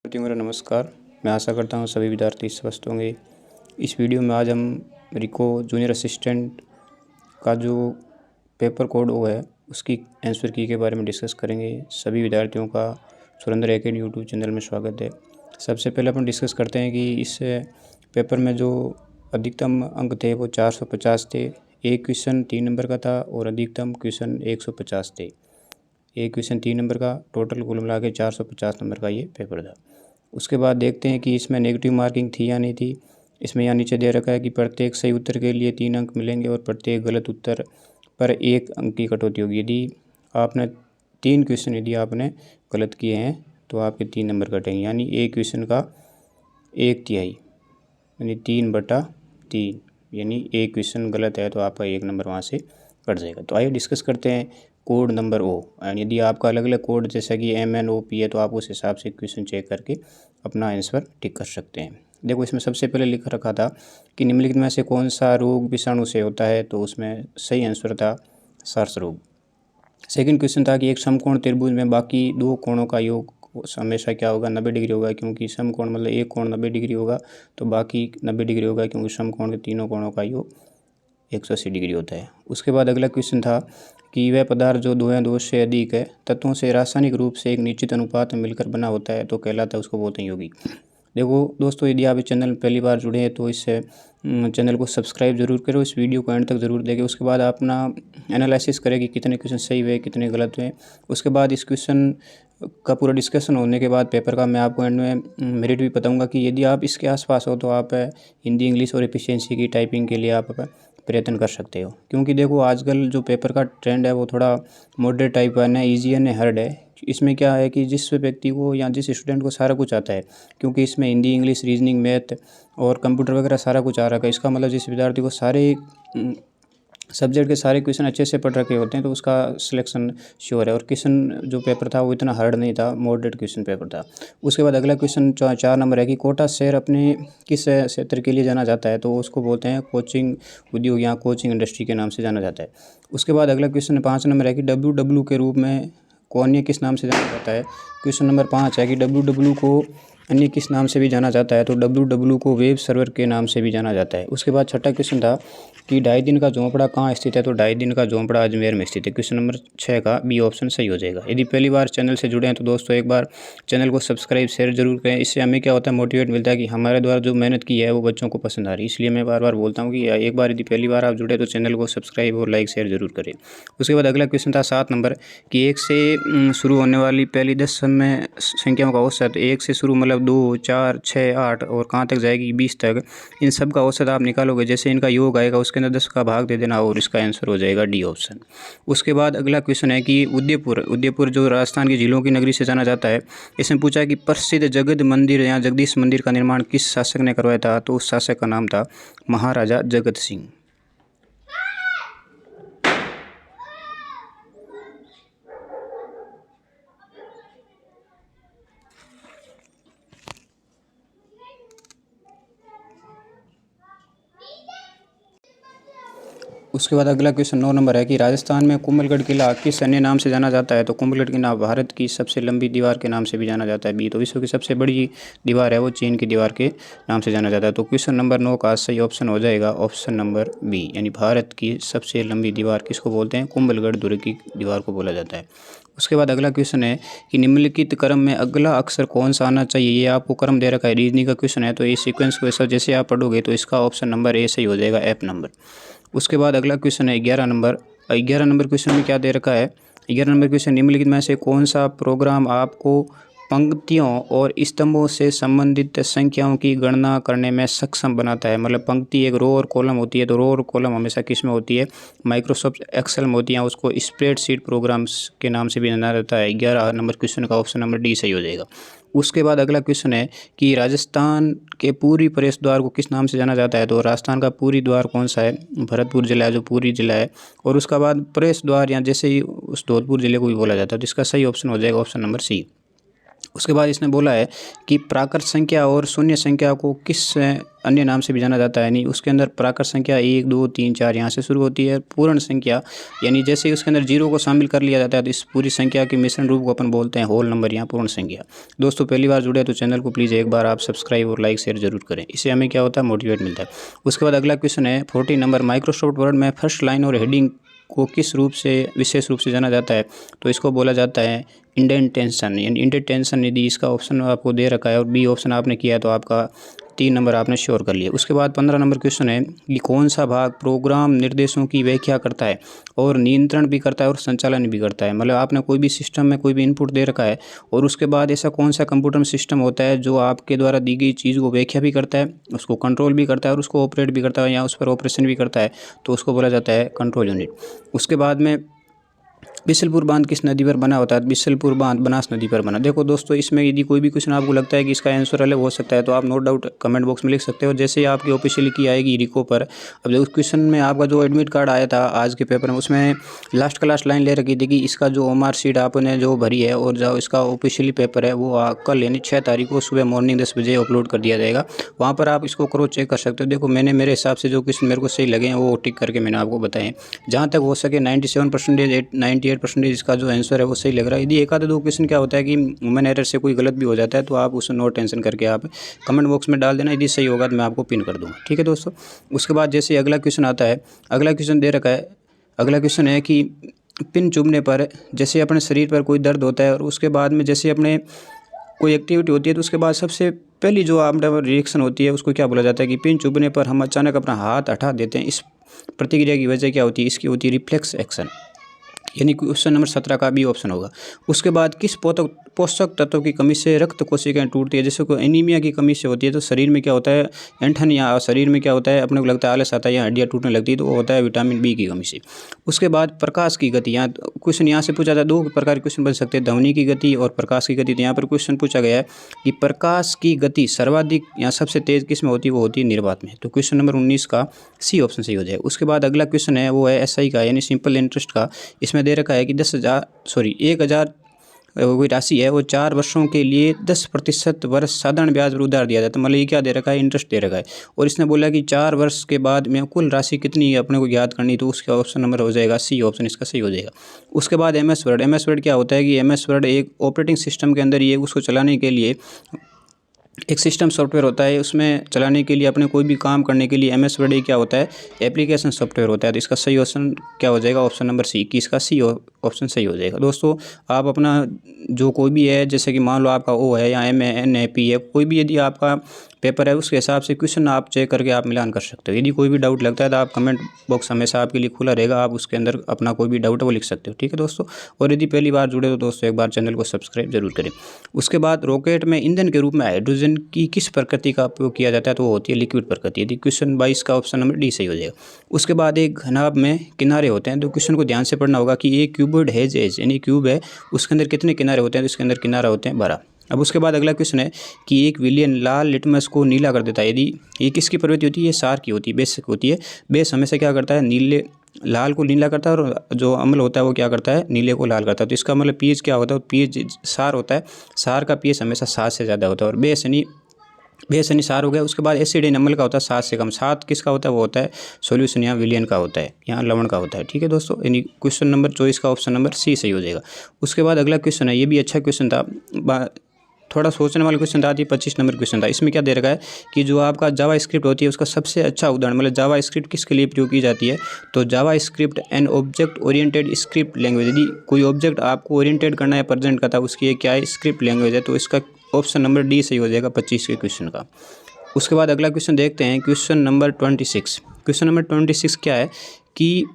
विद्यार्थियों मेरा नमस्कार। मैं आशा करता हूँ सभी विद्यार्थी स्वस्थ होंगे। इस वीडियो में आज हम रिको जूनियर असिस्टेंट का जो पेपर कोड वो है उसकी आंसर की के बारे में डिस्कस करेंगे। सभी विद्यार्थियों का सुरेंद्र एकेडमी यूट्यूब चैनल में स्वागत है। सबसे पहले अपन डिस्कस करते हैं कि इस पेपर में जो अधिकतम अंक थे वो 450 थे। एक क्वेश्चन 3 नंबर का था और अधिकतम क्वेश्चन 150 थे। एक क्वेश्चन 3 नंबर का, टोटल कुल मिला के 450 नंबर का ये पेपर था। उसके बाद देखते हैं कि इसमें नेगेटिव मार्किंग थी या नहीं थी। इसमें यहाँ नीचे दे रखा है कि प्रत्येक सही उत्तर के लिए 3 अंक मिलेंगे और प्रत्येक गलत उत्तर पर 1 अंक की कटौती होगी। यदि आपने 3 क्वेश्चन यदि आपने गलत किए हैं तो आपके 3 नंबर कटेंगे, यानी एक क्वेश्चन का 1/3 यानी 3/3, यानी एक क्वेश्चन गलत है तो आपका 1 नंबर वहाँ से कट जाएगा। तो आइए डिस्कस करते हैं कोड नंबर ओ। एंड यदि आपका अलग अलग कोड जैसा कि MNOP है तो आप उस हिसाब से क्वेश्चन चेक करके अपना आंसर टिक कर सकते हैं। देखो, इसमें सबसे पहले लिख रखा था कि निम्नलिखित में से कौन सा रोग विषाणु से होता है, तो उसमें सही आंसर था सार्स रोग। सेकंड क्वेश्चन था कि एक समकोण त्रिभुज में बाकी दो कोणों का योग हमेशा क्या होगा, 90 डिग्री होगा, क्योंकि समकोण मतलब एक कोण 90 डिग्री होगा तो बाकी 90 डिग्री होगा, क्योंकि समकोण के तीनों कोणों का योग 180 डिग्री होता है। उसके बाद अगला क्वेश्चन था कि वह पदार्थ जो दो या दो से अधिक है तत्वों से रासायनिक रूप से एक निश्चित अनुपात में मिलकर बना होता है तो कहलाता है, उसको बोलते हैं यौगिक। देखो दोस्तों, यदि आप इस चैनल में पहली बार जुड़े हैं तो इस चैनल को सब्सक्राइब जरूर करो, इस वीडियो को एंड तक ज़रूर देखें। उसके बाद आप अपना एनालिसिस करें कि कितने क्वेश्चन सही हुए कितने गलत हुए। उसके बाद इस क्वेश्चन का पूरा डिस्कशन होने के बाद पेपर का मैं आपको एंड में मेरिट भी बताऊंगा कि यदि आप इसके आसपास हो तो आप हिंदी, इंग्लिश और एफिशिएंसी की टाइपिंग के लिए आप प्रयत्न कर सकते हो। क्योंकि देखो, आजकल जो पेपर का ट्रेंड है वो थोड़ा मॉडरेट टाइप है, ना ईजी है ना हार्ड है। इसमें क्या है कि जिस व्यक्ति को या जिस स्टूडेंट को सारा कुछ आता है, क्योंकि इसमें हिंदी, इंग्लिश, रीजनिंग, मैथ और कंप्यूटर वगैरह सारा कुछ आ रखा है। इसका मतलब जिस विद्यार्थी को सारे सब्जेक्ट के सारे क्वेश्चन अच्छे से पढ़ रखे होते हैं तो उसका सिलेक्शन श्योर है। और क्वेश्चन जो पेपर था वो इतना हार्ड नहीं था, मॉडरेट क्वेश्चन पेपर था। उसके बाद अगला क्वेश्चन 4 नंबर है कि कोटा शहर अपने किस क्षेत्र के लिए जाना जाता है, तो उसको बोलते हैं कोचिंग उद्योग या कोचिंग इंडस्ट्री के नाम से जाना जाता है। उसके बाद अगला क्वेश्चन 5 नंबर है कि WW के रूप में को अन्य किस नाम से जाना जाता है। क्वेश्चन नंबर 5 है कि WW को अन्य किस नाम से भी जाना जाता है, तो WW को वेब सर्वर के नाम से भी जाना जाता है। उसके बाद छठा क्वेश्चन था कि 2.5 दिन का झोंपड़ा कहाँ स्थित है, तो 2.5 दिन का झोंपड़ा अजमेर में स्थित है। क्वेश्चन नंबर 6 का बी ऑप्शन सही हो जाएगा। यदि पहली बार चैनल से जुड़े हैं तो दोस्तों एक बार चैनल को सब्सक्राइब शेयर जरूर करें। इससे हमें क्या होता है, मोटिवेट मिलता है कि हमारे द्वारा जो मेहनत की है वो बच्चों को पसंद आ रही है। इसलिए मैं बार बार बोलता हूँ कि एक बार यदि पहली बार आप जुड़े तो चैनल को सब्सक्राइब और लाइक शेयर जरूर करें। उसके बाद अगला क्वेश्चन था 7 नंबर कि 1 से शुरू होने वाली पहली 10 समय संख्याओं का औसत, 1 से शुरू मतलब 2, 4, 6, 8 और कहाँ तक जाएगी 20 तक, इन सब का औसत आप निकालोगे। जैसे इनका योग आएगा उसके अंदर 10 का भाग दे देना और इसका आंसर हो जाएगा डी ऑप्शन। उसके बाद अगला क्वेश्चन है कि उदयपुर जो राजस्थान की झीलों की नगरी से जाना जाता है, इसमें पूछा है कि प्रसिद्ध जगत मंदिर या जगदीश मंदिर का निर्माण किस शासक ने करवाया था, तो उस शासक का नाम था महाराजा जगत सिंह। उसके बाद अगला क्वेश्चन 9 नंबर है कि राजस्थान में कुंभलगढ़ किला किस अन्य नाम से जाना जाता है, तो कुंभलगढ़ किला भारत की सबसे लंबी दीवार के नाम से भी जाना जाता है बी। तो विश्व की सबसे बड़ी दीवार है वो चीन की दीवार के नाम से जाना जाता है। तो क्वेश्चन नंबर 9 का सही ऑप्शन हो जाएगा ऑप्शन नंबर बी, यानी भारत की सबसे लंबी दीवार किसको बोलते हैं, कुंभलगढ़ दुर्ग की दीवार को बोला जाता है। उसके बाद अगला क्वेश्चन है कि निम्नलिखित क्रम में अगला अक्षर कौन सा आना चाहिए। ये आपको क्रम दे रखा है, रीजनिंग का क्वेश्चन है, तो ये सीक्वेंस को ऐसा जैसे आप पढ़ोगे तो इसका ऑप्शन नंबर ए सही हो जाएगा, F नंबर। उसके बाद अगला क्वेश्चन है 11 नंबर। 11 नंबर क्वेश्चन में क्या दे रखा है, 11 नंबर क्वेश्चन निम्नलिखित में से कौन सा प्रोग्राम आपको पंक्तियों और स्तंभों से संबंधित संख्याओं की गणना करने में सक्षम बनाता है। मतलब पंक्ति एक रो और कॉलम होती है, तो रो और कॉलम हमेशा किस में होती है, माइक्रोसॉफ्ट एक्सेल में होती है। उसको स्प्रेडशीट प्रोग्राम्स के नाम से भी जाना जाता है। 11 नंबर क्वेश्चन का ऑप्शन नंबर डी सही हो जाएगा। उसके बाद अगला क्वेश्चन है कि राजस्थान के पूरी प्रवेश द्वार को किस नाम से जाना जाता है, तो राजस्थान का पूरी द्वार कौन सा है, भरतपुर जिला है जो पूरी जिला है। और उसका बाद प्रवेश द्वार या जैसे ही उस धौलपुर जिले को भी बोला जाता है, तो इसका सही ऑप्शन हो जाएगा ऑप्शन नंबर सी। उसके बाद इसने बोला है कि प्राकृत संख्या और शून्य संख्या को किस अन्य नाम से भी जाना जाता है। यानी उसके अंदर प्राकृत संख्या 1 2 3 4 यहाँ से शुरू होती है। पूर्ण संख्या यानी जैसे ही उसके अंदर जीरो को शामिल कर लिया जाता है तो इस पूरी संख्या के मिश्रण रूप को अपन बोलते हैं होल नंबर या पूर्ण संख्या। दोस्तों पहली बार जुड़े तो चैनल को प्लीज़ एक बार आप सब्सक्राइब और लाइक शेयर जरूर करें, इससे हमें क्या होता है, मोटिवेट मिलता है। उसके बाद अगला क्वेश्चन है 40 नंबर, माइक्रोसॉफ्ट वर्ड में फर्स्ट लाइन और हेडिंग को किस रूप से विशेष रूप से जाना जाता है। तो इसको बोला जाता है इंडेंटेशन। यानी इंडेंटेशन यदि इसका ऑप्शन आपको दे रखा है और बी ऑप्शन आपने किया तो आपका 3 नंबर आपने श्योर कर लिए। उसके बाद 15 नंबर क्वेश्चन है कि कौन सा भाग प्रोग्राम निर्देशों की व्याख्या करता है और नियंत्रण भी करता है और संचालन भी करता है। मतलब आपने कोई भी सिस्टम में कोई भी इनपुट दे रखा है और उसके बाद ऐसा कौन सा कंप्यूटर में सिस्टम होता है जो आपके द्वारा दी गई चीज़ को व्याख्या भी करता है, उसको कंट्रोल भी करता है और उसको ऑपरेट भी करता है या उस पर ऑपरेशन भी करता है, तो उसको बोला जाता है कंट्रोल यूनिट। उसके बाद में बिसलपुर बांध किस नदी पर बना होता है। बिसलपुर बांध बनास नदी पर बना। देखो दोस्तों इसमें यदि कोई भी क्वेश्चन आपको लगता है कि इसका आंसर अलग हो सकता है तो आप नो डाउट कमेंट बॉक्स में लिख सकते हो। जैसे ही आपकी ऑफिशियली की आएगी रिको पर, अब जो उस क्वेश्चन में आपका जो एडमिट कार्ड आया था आज के पेपर में उसमें लास्ट लाइन ले रखी थी कि इसका जो OMR शीट आपने जो भरी है और जो इसका ऑफिशियली पेपर है वो कल यानी 6 तारीख को सुबह मॉर्निंग 10 बजे अपलोड कर दिया जाएगा। वहाँ पर आप इसको क्रॉस चेक कर सकते हो। देखो मैंने मेरे हिसाब से जो क्वेश्चन मेरे को सही लगे हैं वो टिक करके मैंने आपको बताए। जहाँ तक हो सके 97% 98% इसका जो आंसर है वो सही लग रहा है। यदि एक आधे दो क्वेश्चन क्या होता है कि ह्यूमन एरर से कोई गलत भी हो जाता है तो आप उसे नो टेंशन करके आप कमेंट बॉक्स में डाल देना। यदि सही होगा तो मैं आपको पिन कर दूंगा, ठीक है दोस्तों। उसके बाद जैसे अगला क्वेश्चन आता है, अगला क्वेश्चन दे रखा है, अगला क्वेश्चन है कि पिन चुभने पर जैसे अपने शरीर पर कोई दर्द होता है और उसके बाद में जैसे अपने कोई एक्टिविटी होती है तो उसके बाद सबसे पहली जो आप रिएक्शन होती है उसको क्या बोला जाता है कि पिन चुभने पर हम अचानक अपना हाथ हटा देते हैं। इस प्रतिक्रिया की वजह क्या होती है, इसकी होती है रिफ्लेक्स एक्शन। यानी क्वेश्चन नंबर 17 का बी ऑप्शन होगा। उसके बाद किस पोषक तत्व की कमी से रक्त कोशिकाएं टूटती है। जैसे कोई एनीमिया की कमी से होती है तो शरीर में क्या होता है, ऐंठन या शरीर में क्या होता है, अपने को लगता है आलस आता है या हड्डियाँ टूटने लगती है तो वो होता है विटामिन बी की कमी से। उसके बाद प्रकाश की गति, यहाँ क्वेश्चन यहाँ से पूछा था, दो प्रकार के क्वेश्चन बन सकते हैं, ध्वनि की गति और प्रकाश की गति। तो यहाँ पर क्वेश्चन पूछा गया है कि प्रकाश की गति सर्वाधिक या सबसे तेज किस में होती है, वो होती है निर्वात में। तो क्वेश्चन नंबर 19 का सी ऑप्शन सही हो जाएगा। उसके बाद अगला क्वेश्चन है वो है SI का यानी सिंपल इंटरेस्ट का। इसमें दे रखा है कि 1000 कोई राशि है वो 4 वर्षों के लिए 10% वर्ष साधारण ब्याज पर उधार दिया जाता है। मतलब ये क्या दे रखा है, इंटरेस्ट दे रखा है। और इसने बोला कि 4 वर्ष के बाद में कुल राशि कितनी है अपने को ज्ञात करनी, तो उसका ऑप्शन नंबर हो जाएगा सी ऑप्शन, इसका सही हो जाएगा। उसके बाद MS वर्ड। MS वर्ड क्या होता है कि MS वर्ड एक ऑपरेटिंग सिस्टम के अंदर ही है, उसको चलाने के लिए एक सिस्टम सॉफ्टवेयर होता है, उसमें चलाने के लिए अपने कोई भी काम करने के लिए MS वर्ड क्या होता है, एप्लीकेशन सॉफ्टवेयर होता है। तो इसका सही ऑप्शन क्या हो जाएगा, ऑप्शन नंबर सी, कि इसका सी ऑप्शन सही हो जाएगा। दोस्तों आप अपना जो कोई भी है, जैसे कि मान लो आपका O है या M है, N है, P है, कोई भी यदि आपका पेपर है उसके हिसाब से क्वेश्चन आप चेक करके आप मिलान कर सकते हो। यदि कोई भी डाउट लगता है तो आप कमेंट बॉक्स हमेशा आपके लिए खुला रहेगा, आप उसके अंदर अपना कोई भी डाउट है वो लिख सकते हो, ठीक है दोस्तों। और यदि पहली बार जुड़े तो दोस्तों एक बार चैनल को सब्सक्राइब जरूर करें। उसके बाद रॉकेट में ईंधन के रूप में हाइड्रोजन की किस प्रकृति का उपयोग किया जाता है, तो वो होती है लिक्विड प्रकृति। यदि क्वेश्चन 22 का ऑप्शन नंबर डी सही हो जाएगा। उसके बाद एक घनाभ में किनारे होते हैं, तो क्वेश्चन को ध्यान से पढ़ना होगा कि एक क्यूबॉइड हैज एज यानी क्यूब है उसके अंदर कितने किनारे होते हैं, तो इसके अंदर किनारा होते हैं 12। अब उसके बाद अगला क्वेश्चन है कि एक विलियन लाल लिटमस को नीला कर देता है। यदि ये किसकी प्रवृत्ति होती है, ये सार की होती है, बेस होती है। बेस हमेशा क्या करता है, नीले लाल को नीला करता है और जो अम्ल होता है वो क्या करता है, नीले को लाल करता है। तो इसका मतलब पीएच क्या होता है, पीएच सार होता है, सार का पीएच हमेशा 7 से ज़्यादा होता है। और बेस यानी सार हो गया। उसके बाद एसिड यानी अम्ल का होता है 7 से कम। 7 किसका होता है, वो होता है सॉल्यूशन या विलियन का होता है, यहाँ लवण का होता है, ठीक है दोस्तों। यानी क्वेश्चन नंबर 24 का ऑप्शन नंबर सी सही हो जाएगा। उसके बाद अगला क्वेश्चन है, ये भी अच्छा क्वेश्चन था, थोड़ा सोचने वाला क्वेश्चन था। 25 नंबर क्वेश्चन था। इसमें क्या दे रखा है कि जो आपका जावा स्क्रिप्ट होती है उसका सबसे अच्छा उदाहरण, मतलब जावा स्क्रिप्ट किसके लिए प्रयोग की जाती है, तो JavaScript an object oriented script language. यदि कोई ऑब्जेक्ट आपको ओरिएंटेड करना है, प्रेजेंट करता है, उसकी क्या है, स्क्रिप्ट लैंग्वेज है। तो इसका ऑप्शन नंबर डी सही हो जाएगा 25 के क्वेश्चन का। उसके बाद अगला क्वेश्चन देखते हैं, क्वेश्चन नंबर 26। क्वेश्चन नंबर 26 क्या है कि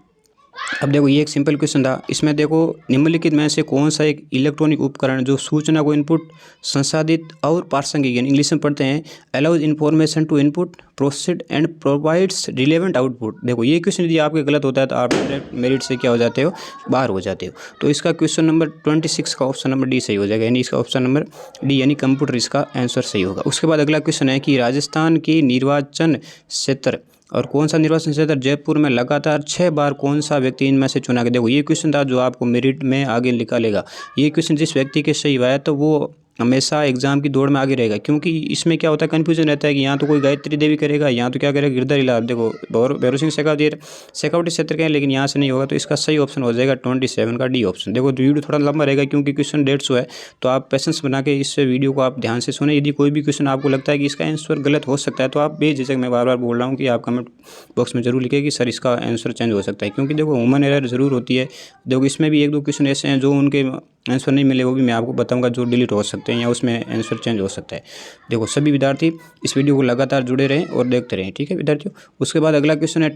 अब देखो ये एक सिंपल क्वेश्चन था। इसमें देखो निम्नलिखित में से कौन सा एक इलेक्ट्रॉनिक उपकरण जो सूचना को इनपुट संसाधित और प्रासंगिक यानी इंग्लिश में पढ़ते हैं allows information to input proceed and provides relevant output. देखो ये क्वेश्चन यदि आपके गलत होता है तो आप डायरेक्ट मेरिट से क्या हो जाते हो, बाहर हो जाते हो। तो इसका क्वेश्चन नंबर 26 का ऑप्शन नंबर डी सही हो जाएगा, यानी इसका ऑप्शन नंबर डी यानी कंप्यूटर इसका आंसर सही होगा। उसके बाद अगला क्वेश्चन है कि राजस्थान की निर्वाचन क्षेत्र और कौन सा निर्वाचन क्षेत्र जयपुर में लगातार 6 बार कौन सा व्यक्ति इनमें से चुना गया। देखो ये क्वेश्चन था जो आपको मेरिट में आगे निकालेगा। ये क्वेश्चन जिस व्यक्ति के सही हुआ है तो वो हमेशा एग्जाम की दौड़ में आगे रहेगा, क्योंकि इसमें क्या होता है कन्फ्यूजन रहता है कि यहाँ तो कोई गायत्री देवी करेगा, यहाँ तो क्या करेगा गिरधर इलाहाबाद। देखो भैरव सिंह शेखावटी क्षेत्र के हैं, लेकिन यहाँ से नहीं होगा, तो इसका सही ऑप्शन हो जाएगा 27 का डी ऑप्शन। देखो तो वीडियो थोड़ा लंबा रहेगा क्योंकि क्वेश्चन 150 है, तो आप पेशेंस बना के इस वीडियो को आप ध्यान से सुने। यदि कोई भी क्वेश्चन आपको लगता है कि इसका आंसर गलत हो सकता है, तो आप बेझिझक, मैं बार बार बोल रहा हूँ कि आप कमेंट बॉक्स में जरूर लिखें कि सर इसका आंसर चेंज हो सकता है, क्योंकि देखो ह्यूमन एरर जरूर होती है। देखो इसमें भी 1-2 क्वेश्चन ऐसे हैं जो उनके आंसर नहीं मिले, वो भी मैं आपको बताऊंगा, जो डिलीट हो सकते हैं या उसमें आंसर चेंज हो सकता है। देखो सभी विद्यार्थी इस वीडियो को लगातार जुड़े रहें और देखते रहें, ठीक है विद्यार्थियों। उसके बाद अगला क्वेश्चन है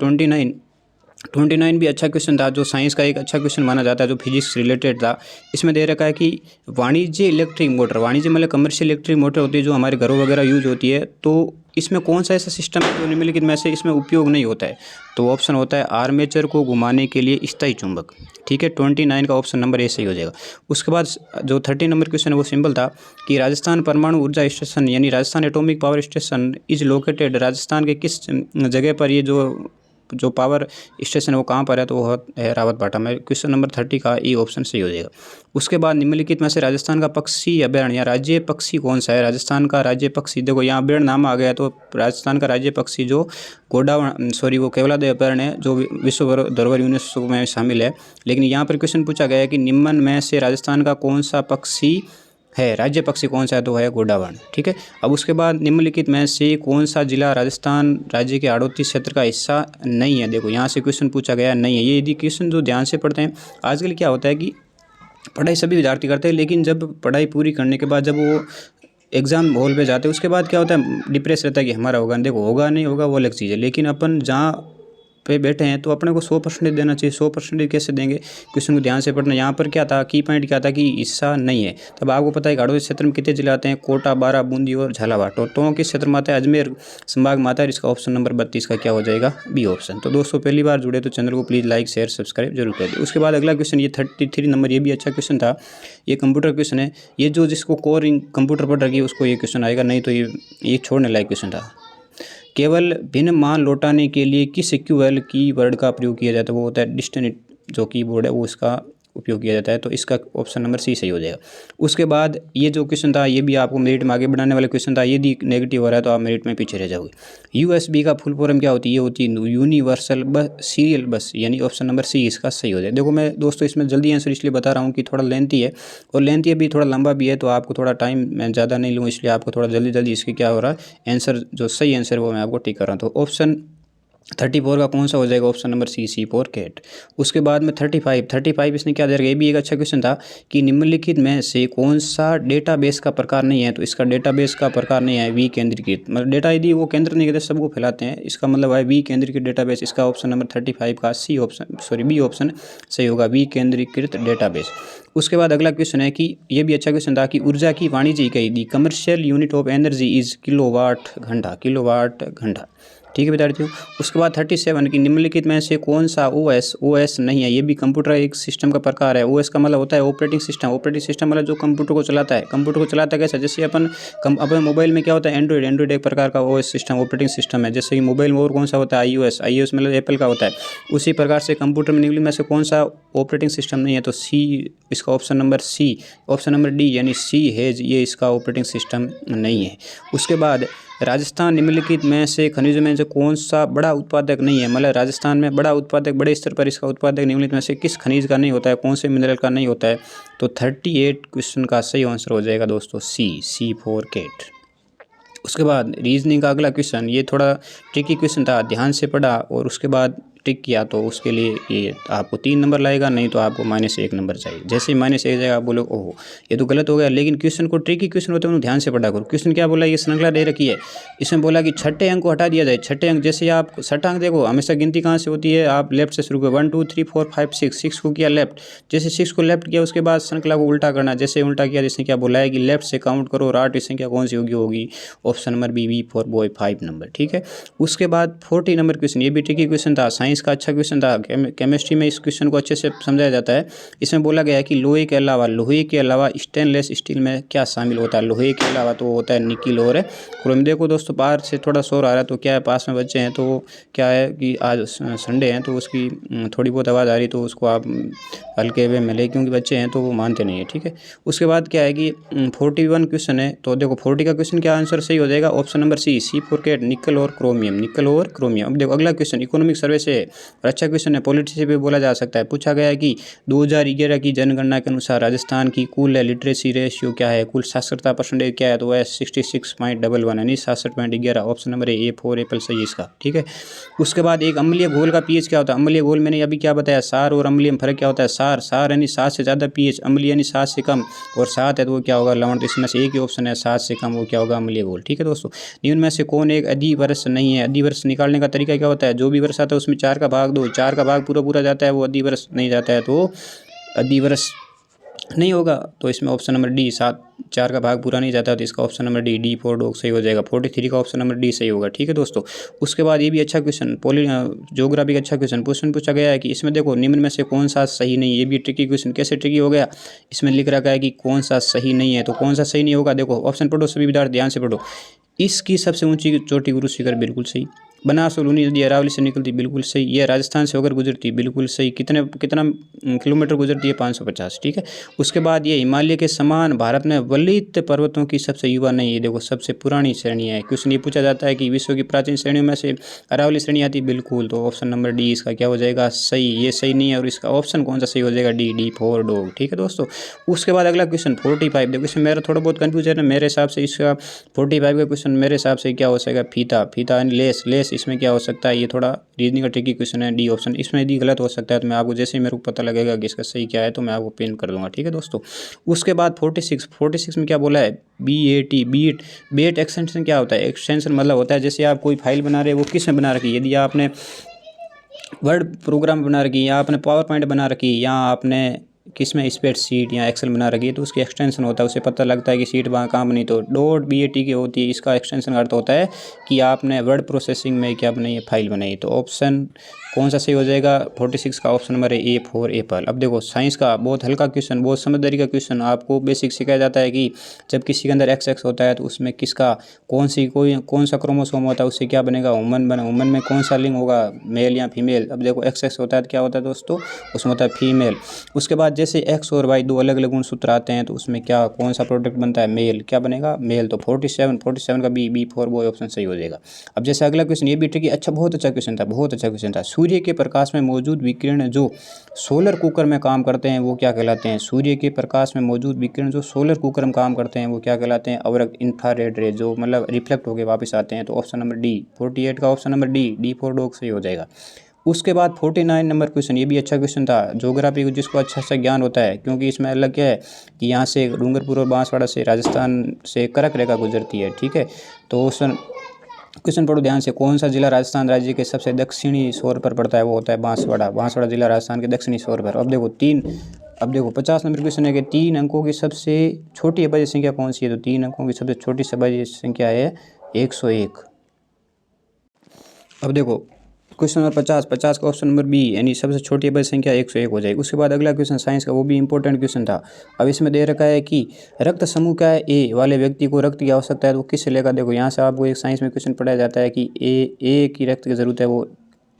29 भी अच्छा क्वेश्चन था, जो साइंस का एक अच्छा क्वेश्चन माना जाता है, जो फिजिक्स रिलेटेड था। इसमें दे रखा है कि वाणिज्य इलेक्ट्रिक मोटर, वाणिज्य मतलब कमर्शियल इलेक्ट्रिक मोटर होती है जो हमारे घरों वगैरह यूज होती है, तो इसमें कौन सा ऐसा सिस्टम है जो निम्नलिखित में से इसमें उपयोग नहीं होता है। तो ऑप्शन होता है आर्मेचर को घुमाने के लिए स्थायी चुंबक, ठीक है। 29 का ऑप्शन नंबर ए सही हो जाएगा। उसके बाद जो 30 नंबर क्वेश्चन है वो सिंपल था कि राजस्थान परमाणु ऊर्जा स्टेशन यानी Rajasthan atomic power station is located, Rajasthan के किस जगह पर ये जो पावर स्टेशन है वो कहाँ पर है, तो वो है रावतभाटा में। क्वेश्चन नंबर 30 का ई ऑप्शन सही हो जाएगा। उसके बाद निम्नलिखित में से राजस्थान का पक्षी अभ्यारण्य या राज्य पक्षी कौन सा है। राजस्थान का राज्य पक्षी, देखो यहाँ अभ्यारण्य नाम आ गया, तो राजस्थान का राज्य पक्षी जो वो केवलादेव अभ्यारण्य है, जो विश्व धरोहर यूनेस्को में शामिल है। लेकिन यहाँ पर क्वेश्चन पूछा गया है कि निम्न में से राजस्थान का कौन सा पक्षी है, राज्य पक्षी कौन सा है, तो है गोडावण, ठीक है। अब उसके बाद निम्नलिखित में से कौन सा जिला राजस्थान राज्य के हाड़ौती क्षेत्र का हिस्सा नहीं है। देखो यहाँ से क्वेश्चन पूछा गया नहीं है। ये यदि क्वेश्चन जो ध्यान से पढ़ते हैं, आजकल क्या होता है कि पढ़ाई सभी विद्यार्थी करते हैं, लेकिन जब पढ़ाई पूरी करने के बाद जब वो एग्ज़ाम हॉल पे जाते हैं, उसके बाद क्या होता है डिप्रेस रहता है कि हमारा होगा। देखो होगा नहीं होगा वो अलग चीज़ है, लेकिन अपन जहाँ पे बैठे हैं तो अपने को 100% देना चाहिए। 100% कैसे देंगे, क्वेश्चन को ध्यान से पढ़ना। यहाँ पर क्या था, की पॉइंट क्या था कि हिस्सा नहीं है। तब आपको पता है हाड़ौती क्षेत्र में कितने जिले आते हैं, कोटा, बारा, बूंदी और झालावाड़। तो किस क्षेत्र में आता है, अजमेर संभाग में आता है। इसका ऑप्शन नंबर 32 का क्या हो जाएगा, बी ऑप्शन। तो दोस्तों पहली बार जुड़े तो चैनल को प्लीज़ लाइक शेयर सब्सक्राइब जरूर कर दें। उसके बाद अगला क्वेश्चन ये 33 नंबर, ये भी अच्छा क्वेश्चन था। ये कंप्यूटर क्वेश्चन है, ये जो जिसको कोर कंप्यूटर पढ़ रखी है उसको ये क्वेश्चन आएगा, नहीं तो ये छोड़ने लायक क्वेश्चन था। केवल भिन्न मान लौटाने के लिए किस इक्विवल कीवर्ड का प्रयोग किया जाता है, वो होता है डिस्टेंट जो कीबोर्ड है वो इसका उपयोग किया जाता है। तो इसका ऑप्शन नंबर सी सही हो जाएगा। उसके बाद ये जो क्वेश्चन था ये भी आपको मेरिट में आगे बढ़ाने वाला क्वेश्चन था। यदि नेगेटिव हो रहा है तो आप मेरिट में पीछे रह जाओगे। यूएसबी का फुल फॉर्म क्या होती है, ये होती है यूनिवर्सल बस सीरियल बस, यानी ऑप्शन नंबर सी इसका सही हो जाए। देखो मैं दोस्तों इसमें जल्दी आंसर इसलिए बता रहा हूँ कि थोड़ा लेंथी है, और लेंथी अभी थोड़ा लंबा भी है, तो आपको थोड़ा टाइम मैं ज़्यादा नहीं लूँ, इसलिए आपको थोड़ा जल्दी इसके क्या हो रहा है आंसर, जो सही आंसर वो मैं आपको टिक कर रहा हूँ। तो ऑप्शन 34 का कौन सा हो जाएगा, option number C for cat. उसके बाद में 35 इसने क्या दे रखा है, ये भी एक अच्छा क्वेश्चन था कि निम्नलिखित में से कौन सा डेटाबेस का प्रकार नहीं है। तो इसका डेटाबेस का प्रकार नहीं है विकेंद्रीकृत, मतलब डेटा यदि वो केंद्र नहीं करते सबको फैलाते हैं, इसका मतलब है विकेंद्रीकृत डेटाबेस। इसका ऑप्शन नंबर 35 का बी ऑप्शन सही होगा, विकेंद्रीकृत डेटाबेस। उसके बाद अगला क्वेश्चन है कि ये भी अच्छा क्वेश्चन था कि ऊर्जा की वाणिज्य इकाई the commercial unit of energy is kilowatt घंटा, ठीक है विद्यार्थियों। उसके बाद 37 की निम्नलिखित में से कौन सा ओएस नहीं है। ये भी कंप्यूटर एक सिस्टम का प्रकार है। ओएस का मतलब होता है ऑपरेटिंग सिस्टम मतलब जो कंप्यूटर को चलाता है। कंप्यूटर को चलाता है कैसा, जैसे अपन मोबाइल में क्या होता है एंड्रॉइड एक प्रकार का ओएस सिस्टम ऑपरेटिंग सिस्टम है। जैसे कि मोबाइल में और कौन सा होता है आईओएस मतलब एप्पल का होता है। उसी प्रकार से कंप्यूटर में निम्नलिखित में से कौन सा ऑपरेटिंग सिस्टम नहीं है, तो सी इसका option number C, option number D यानी सी हेज, ये इसका ऑपरेटिंग सिस्टम नहीं है। उसके बाद राजस्थान निम्नलिखित में से खनिजों में से कौन सा बड़ा उत्पादक नहीं है, मतलब राजस्थान में बड़ा उत्पादक बड़े स्तर पर इसका उत्पादक निम्नलिखित में से किस खनिज का नहीं होता है, कौन से मिनरल का नहीं होता है। तो 38 क्वेश्चन का सही आंसर हो जाएगा दोस्तों सी फॉर कैट। उसके बाद रीजनिंग का अगला क्वेश्चन, ये थोड़ा ट्रिकी क्वेश्चन था, ध्यान से पढ़ा और उसके बाद टिक किया तो उसके लिए ये आपको 3 नंबर लाएगा, नहीं तो आपको -1 नंबर चाहिए। जैसे ही -1 जाएगा आप बोलो ओहो ये तो गलत हो गया। लेकिन क्वेश्चन को ट्रिकी क्वेश्चन होते हैं ध्यान से पढ़ा करो। क्वेश्चन क्या बोला, ये श्रृंखला दे रखी है, इसमें बोला कि छठे अंक को हटा दिया जाए। छठे अंक जैसे आप छठा अंक देखो हमेशा गिनती कहाँ से होती है, आप लेफ्ट से शुरू करो 1 2 3 4 5 6 को किया लेफ्ट, जैसे 6 को लेफ्ट किया उसके बाद श्रृंखला को उल्टा करना। जैसे उल्टा किया जिसने क्या बोला है कि लेफ्ट से काउंट करो और 8 संख्या कौन सी होगी option number B for boy 5 number, ठीक है। उसके बाद 40 नंबर क्वेश्चन, ये भी ट्रिकी क्वेश्चन था, साइंस साइंस का अच्छा क्वेश्चन था। केमिस्ट्री में इस क्वेश्चन को अच्छे से समझाया जाता है। इसमें बोला गया है कि लोहे के अलावा स्टेनलेस स्टील में क्या शामिल होता है। लोहे के अलावा तो होता है निकिल और क्रोम। देखो दोस्तों, बाहर से थोड़ा शोर आ रहा है, तो क्या है, पास में बच्चे हैं, तो क्या है कि आज संडे है तो उसकी थोड़ी बहुत आवाज़ आ रही, तो उसको आप हल्के वे में ले, क्योंकि बच्चे हैं तो वो मानते नहीं है, ठीक है। उसके बाद क्या है कि 41 क्वेश्चन है, तो देखो 40 का क्वेश्चन क्या आंसर सही हो जाएगा, option number C for cat, nickel और क्रोमियम। अब देखो अगला क्वेश्चन इकोनॉमिक सर्वे से है और अच्छा क्वेश्चन है, पॉलिटी से भी बोला जा सकता है। पूछा गया है कि 2011 की जनगणना के अनुसार राजस्थान की कुल लिटरेसी रेशियो क्या है, कुल साक्षरता परसेंटेज क्या है, तो वह 66.11 यानी 66.11। ऑप्शन नंबर A4 एप्पल सही इसका, ठीक है। उसके बाद एक अम्लीय घोल का पीएच क्या होता है। अम्लीय घोल मैंने अभी क्या बताया, सार और अम्लीय में फर्क क्या होता है। सार यानी 7 से ज़्यादा पीएच, अम्लीय यानी 7 से कम, और 7 है तो वो क्या होगा, लवण। तो इसमें से एक ही ऑप्शन है 7 से कम, वो क्या होगा, अम्लीय घोल, ठीक है दोस्तों। निम्न में से कौन एक अधिवर्ष नहीं है। अधिवर्ष निकालने का तरीका क्या होता है, जो भी वर्ष आता है उसमें 4 का भाग दो, 4 का भाग पूरा जाता है, वो अधिवर्ष नहीं जाता है, तो अधिवर्ष नहीं होगा। तो इसमें ऑप्शन नंबर डी 4 का भाग पूरा नहीं जाता है, तो इसका option number D for dog सही हो जाएगा। 43 का ऑप्शन नंबर डी सही होगा, ठीक है दोस्तों। उसके बाद ये भी अच्छा क्वेश्चन, ज्योग्राफी का अच्छा क्वेश्चन पूछा गया है कि इसमें देखो निम्न में से कौन सा सही नहीं है। ये भी ट्रिकी क्वेश्चन, कैसे ट्रिकी हो गया, इसमें लिख रखा है कि कौन सा सही नहीं है, तो कौन सा सही नहीं होगा। देखो ऑप्शन पढ़ो सभी विद्यार्थी, ध्यान से पढ़ो। इसकी सबसे ऊंची चोटी गुरु शिखर, बिल्कुल सही। बनास और लूनी नदी अरावली से निकलती, बिल्कुल सही। यह राजस्थान से होकर गुजरती, बिल्कुल सही। कितना किलोमीटर गुजरती है, 550, ठीक है। उसके बाद ये हिमालय के समान भारत में वलित पर्वतों की सबसे युवा नहीं, ये देखो सबसे पुरानी श्रेणी है। क्वेश्चन ये पूछा जाता है कि विश्व की प्राचीन श्रेणियों में से अरावली श्रेणी आती, बिल्कुल। तो ऑप्शन नंबर डी इसका क्या हो जाएगा, सही। ये सही नहीं है, और इसका ऑप्शन कौन सा सही हो जाएगा, डी फॉर डॉग, ठीक है दोस्तों। उसके बाद अगला क्वेश्चन 45, देखो इसमें मेरा थोड़ा बहुत कन्फ्यूजन है। मेरे हिसाब से इसका 45 का क्वेश्चन मेरे हिसाब से क्या हो सकेगा, फीता यानी लेस इसमें क्या हो सकता है। ये थोड़ा रीजनिंग का ट्रिकी क्वेश्चन है, डी ऑप्शन। इसमें यदि गलत हो सकता है तो मैं आपको जैसे ही मेरे को पता लगेगा कि इसका सही क्या है तो मैं आपको पिन कर दूंगा, ठीक है दोस्तों। उसके बाद 46 में क्या बोला है, बीएट एक्सटेंशन क्या होता है। एक्सटेंशन मतलब होता है जैसे आप कोई फाइल बना रहे हैं, वो किस में बना रखी है। यदि आपने वर्ड प्रोग्राम बना रखी है, या आपने पावर पॉइंट बना रखी है, या आपने किस में स्प्रेडशीट या एक्सेल बना रखी है, तो उसकी एक्सटेंशन होता है, उसे पता लगता है कि शीट वहाँ काम नहीं, तो .bat की होती है। इसका एक्सटेंशन का अर्थ होता है कि आपने वर्ड प्रोसेसिंग में क्या बनाई है, फाइल बनाई। तो ऑप्शन कौन सा सही हो जाएगा, 46 का ऑप्शन नंबर है A4 एप्पल। अब देखो साइंस का बहुत हल्का क्वेश्चन, बहुत समझदारी का क्वेश्चन। आपको बेसिक सिखाया जाता है कि जब किसी के अंदर XX होता है तो उसमें किसका कौन सा क्रोमोसोम होता है, उससे क्या बनेगा, वुमन में कौन सा लिंग होगा, मेल या फीमेल। अब देखो XX होता है तो क्या होता है दोस्तों, उसमें होता है फीमेल। उसके बाद जैसे X और Y दो अलग अलग गुणसूत्र आते हैं, तो उसमें क्या कौन सा प्रोडक्ट बनता है, मेल, क्या बनेगा, मेल। तो 47 का B4 वो ऑप्शन सही हो जाएगा। अब जैसे अगला क्वेश्चन ये भी ट्रिकी, अच्छा बहुत अच्छा क्वेश्चन था। सूर्य के प्रकाश में मौजूद विकिरण जो सोलर कुकर में काम करते हैं वो क्या कहलाते हैं। सूर्य के प्रकाश में मौजूद विकिरण जो सोलर कुकर में काम करते हैं वो क्या कहलाते हैं, अवरक्त इंफ्रारेड रे, जो मतलब रिफ्लेक्ट होकर वापस आते हैं। तो ऑप्शन नंबर डी 48 का option number D for dog सही हो जाएगा। उसके बाद 49 नंबर क्वेश्चन, ये भी अच्छा क्वेश्चन था। ज्योग्राफी जिसको अच्छा सा ज्ञान होता है, क्योंकि इसमें अलग क्या है कि यहाँ से डूंगरपुर और बांसवाड़ा से राजस्थान से कर्क रेखा गुजरती है, ठीक है। तो उस क्वेश्चन पढ़ो ध्यान से। कौन सा जिला राजस्थान राज्य के सबसे दक्षिणी छोर पर पड़ता है, वो होता है बांसवाड़ा जिला राजस्थान के दक्षिणी छोर पर। अब देखो 50 नंबर क्वेश्चन है कि 3 अंकों की सबसे छोटी अभाज्य संख्या कौन सी है। तो 3 अंकों की सबसे छोटी अभाज्य संख्या है 101। अब देखो क्वेश्चन नंबर 50 का ऑप्शन नंबर बी यानी सबसे छोटी अभाज्य संख्या 101 हो जाएगी। उसके बाद अगला क्वेश्चन साइंस का, वो भी इंपॉर्टेंट क्वेश्चन था। अब इसमें दे रखा है कि रक्त समूह का ए वाले व्यक्ति को रक्त की आवश्यकता है, तो किससे लेगा। देखो यहाँ से आपको एक साइंस में क्वेश्चन पढ़ाया जाता है कि ए की रक्त की जरूरत है, वो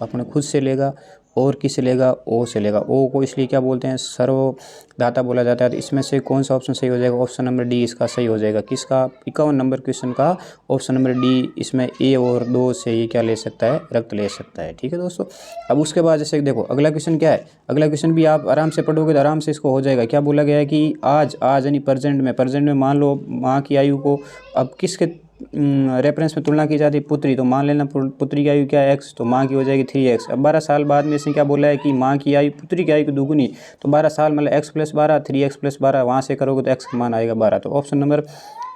अपने खुद से लेगा, और किससे लेगा, ओ से लेगा। ओ को इसलिए क्या बोलते हैं, सर्वदाता बोला जाता है। तो इसमें से कौन सा ऑप्शन सही हो जाएगा, ऑप्शन नंबर डी इसका सही हो जाएगा। किसका, 51 नंबर क्वेश्चन का ऑप्शन नंबर डी। इसमें ए और 2 से ये क्या ले सकता है, रक्त ले सकता है, ठीक है दोस्तों। अब उसके बाद जैसे देखो अगला क्वेश्चन क्या है, अगला क्वेश्चन भी आप आराम से पढ़ोगे तो आराम से इसको हो जाएगा। क्या बोला गया है कि आज यानी प्रेजेंट में मान लो माँ की आयु को अब किसके रेफरेंस में तुलना की जाती है, पुत्री। तो मान लेना पुत्री की आयु क्या है, x, तो माँ की हो जाएगी 3x। अब 12 साल बाद में इसने क्या बोला है कि माँ की आयु पुत्री की आयु की दुगुनी, तो 12 साल मतलब x + 12 3x + 12, वहाँ से करोगे तो x का मान आएगा 12। तो ऑप्शन नंबर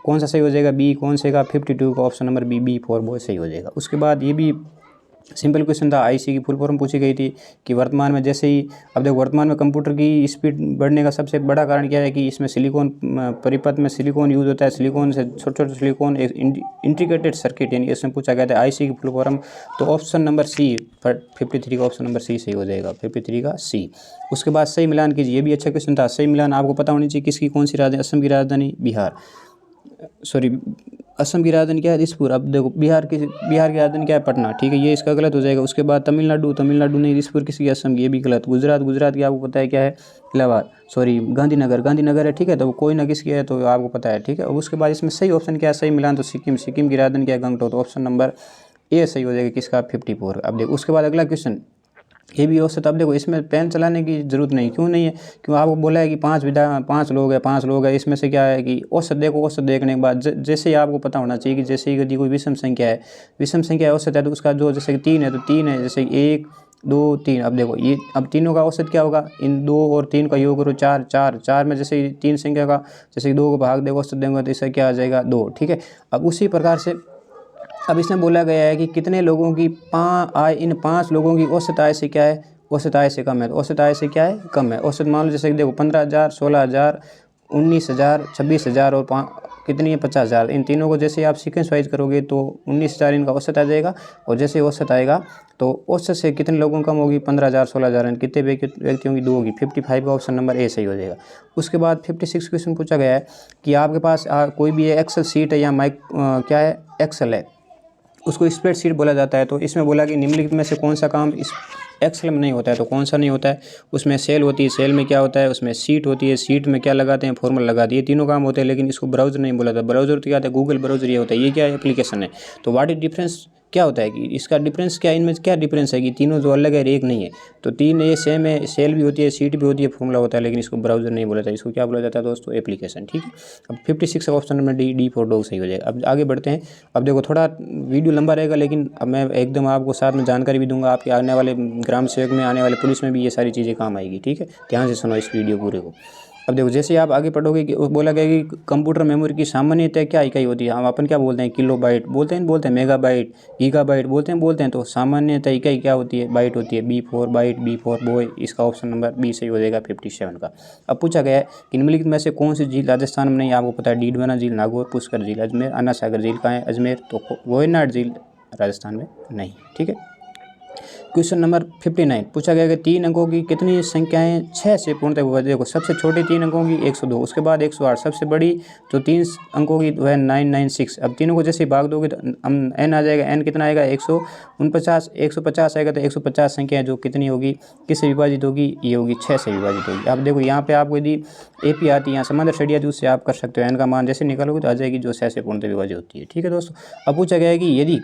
कौन सा सही हो जाएगा, बी। कौन से का 52 का ऑप्शन नंबर बी 4 वो सही हो जाएगा। उसके बाद ये भी सिंपल क्वेश्चन था। आईसी की फुल फॉर्म पूछी गई थी कि वर्तमान में जैसे ही, अब देखो वर्तमान में कंप्यूटर की स्पीड बढ़ने का सबसे बड़ा कारण क्या है कि इसमें सिलिकॉन, परिपथ में सिलिकॉन यूज होता है। सिलिकॉन से छोटे छोटे सिलिकॉन एक इंटीग्रेटेड सर्किट, यानी इसमें पूछा गया था आईसी की फुल फॉर्म। तो ऑप्शन नंबर सी, 53 का ऑप्शन नंबर सी सही हो जाएगा, 53 का सी। उसके बाद सही मिलान कीजिए, ये भी अच्छा क्वेश्चन था। सही मिलान आपको पता होनी चाहिए किसकी कौन सी राजधानी, असम की राजधानी बिहार, सॉरी असम की राजधानी क्या है, दिसपुर। अब देखो बिहार की राजधानी क्या है, पटना, ठीक है, ये इसका गलत हो जाएगा। उसके बाद तमिलनाडु नहीं, दिसपुर किसकी, असम की, ये भी गलत। गुजरात की आपको पता है क्या है, इलाहाबाद, सॉरी गांधीनगर है, ठीक है, तो कोई ना किसकी है तो आपको पता है, ठीक है। और उसके बाद इसमें सही ऑप्शन क्या है, सही मिलान तो सिक्किम की राजधानी क्या है, गंगटोक, तो ऑप्शन नंबर ए सही हो जाएगा किसका, 54। अब देखो उसके बाद अगला क्वेश्चन, ये भी औसत। अब देखो इसमें पेन चलाने की जरूरत नहीं, क्यों नहीं है, क्यों आपको बोला है कि 5 लोग हैं, इसमें से क्या है कि औसत देखो। औसत देखने के बाद जैसे ही आपको पता होना चाहिए कि जैसे ही यदि कोई विषम संख्या है औसत है, तो उसका जो जैसे 3 है तो 3 है, जैसे 1 2 3। अब देखो ये, अब तीनों का औसत क्या होगा, इन 2 और 3 का योग करो, 4 में जैसे 3 संख्या का जैसे 2 को भाग देगा औसत देंगे तो इसका क्या आ जाएगा, 2, ठीक है। अब उसी प्रकार से अब इसमें बोला गया है कि कितने लोगों की आय, इन 5 लोगों की औसत आय से क्या है, औसत आय से कम है। तो औसत आय से क्या है, कम है। औसत मान लो जैसे कि देखो 15,000, 16,000, 19,000, 26,000 और कितनी है, 50,000। इन तीनों को जैसे आप सीक्वेंस वाइज करोगे तो 19,000 इनका औसत आ जाएगा। और जैसे औसत आएगा तो औसत से कितने लोगों कम होगी, 15,000, 16,000, कितने व्यक्तियों की 2 होगी, 55 का ऑप्शन नंबर ए सही हो जाएगा। उसके बाद 56 क्वेश्चन पूछा गया है कि आपके पास कोई भी एक्सेल सीट है या क्या है, एक्सेल है, उसको स्प्रेडशीट बोला जाता है। तो इसमें बोला कि निम्नलिखित में से कौन सा काम इस एक्सेल में नहीं होता है, तो कौन सा नहीं होता है। उसमें सेल होती है, सेल में क्या होता है, उसमें सीट होती है, सीट में क्या लगाते हैं, फॉर्मूला लगाते हैं, ये तीनों काम होते हैं। लेकिन इसको ब्राउज़र नहीं बोला था। ब्राउज़र तो क्या होता है, गूगल ब्राउज़र ये होता है। ये क्या एप्लीकेशन है। तो व्हाट इज डिफरेंस, क्या होता है कि इसका डिफरेंस क्या, इनमें क्या डिफरेंस है कि तीनों जो अलग है एक नहीं है। तो 3 ये सेम है, सेल भी होती है, सीट भी होती है, फॉर्मूला होता है, लेकिन इसको ब्राउज़र नहीं बोला जाता। इसको क्या बोला जाता है दोस्तों, एप्लीकेशन, ठीक है। अब 56 का option number D for dog सही हो जाएगा। अब आगे बढ़ते हैं। अब देखो थोड़ा वीडियो लंबा रहेगा, लेकिन अब मैं एकदम आपको साथ में जानकारी भी दूंगा। आपके आने वाले ग्राम सेवक में, आने वाले पुलिस में भी ये सारी चीज़ें काम आएगी, ठीक है। ध्यान से सुनो इस वीडियो पूरे को। अब देखो जैसे ही आप आगे पढ़ोगे कि बोला गया कि कंप्यूटर मेमोरी की सामान्यतः क्या इकाई होती है। हम अपन क्या बोलते हैं, किलोबाइट बोलते हैं मेगाबाइट, गीगाबाइट बोलते हैं। तो सामान्यतः इकाई क्या होती है, बाइट होती है। B4 बाइट, B4 बॉय, इसका ऑप्शन नंबर बी सही हो जाएगा, 57 का। अब पूछा गया है कि निम्नलिखित में से कौन सी झील राजस्थान में नहीं, आपको पता है, डीडवाना झील, नागौर, पुष्कर झील, अजमेर, अन्ना सागर झील कहाँ है, अजमेर। तो वायनाड झील राजस्थान में नहीं, ठीक है। क्वेश्चन नंबर 59 पूछा गया कि 3 अंकों की कितनी संख्याएं 6 से पूर्णतः विभाजित। देखो सबसे छोटी 3 अंकों की 102, उसके बाद 108, सबसे बड़ी जो 3 अंकों की वह 996। अब तीनों को जैसे भाग दोगे तो n आ जाएगा। n कितना आएगा, 149, 150 आएगा। तो 150 संख्या जो कितनी होगी, किससे विभाजित होगी, ये होगी 6 से विभाजित होगी। अब देखो यहाँ पे आपको यदि AP आती है, यहाँ समांतर स्टडी आती है, उससे आप कर सकते हो। n का मान जैसे निकालोगे तो आ जाएगी जो 6 से पूर्णतः विभाजित होती है, ठीक है दोस्तों। अब पूछा गया है कि यदि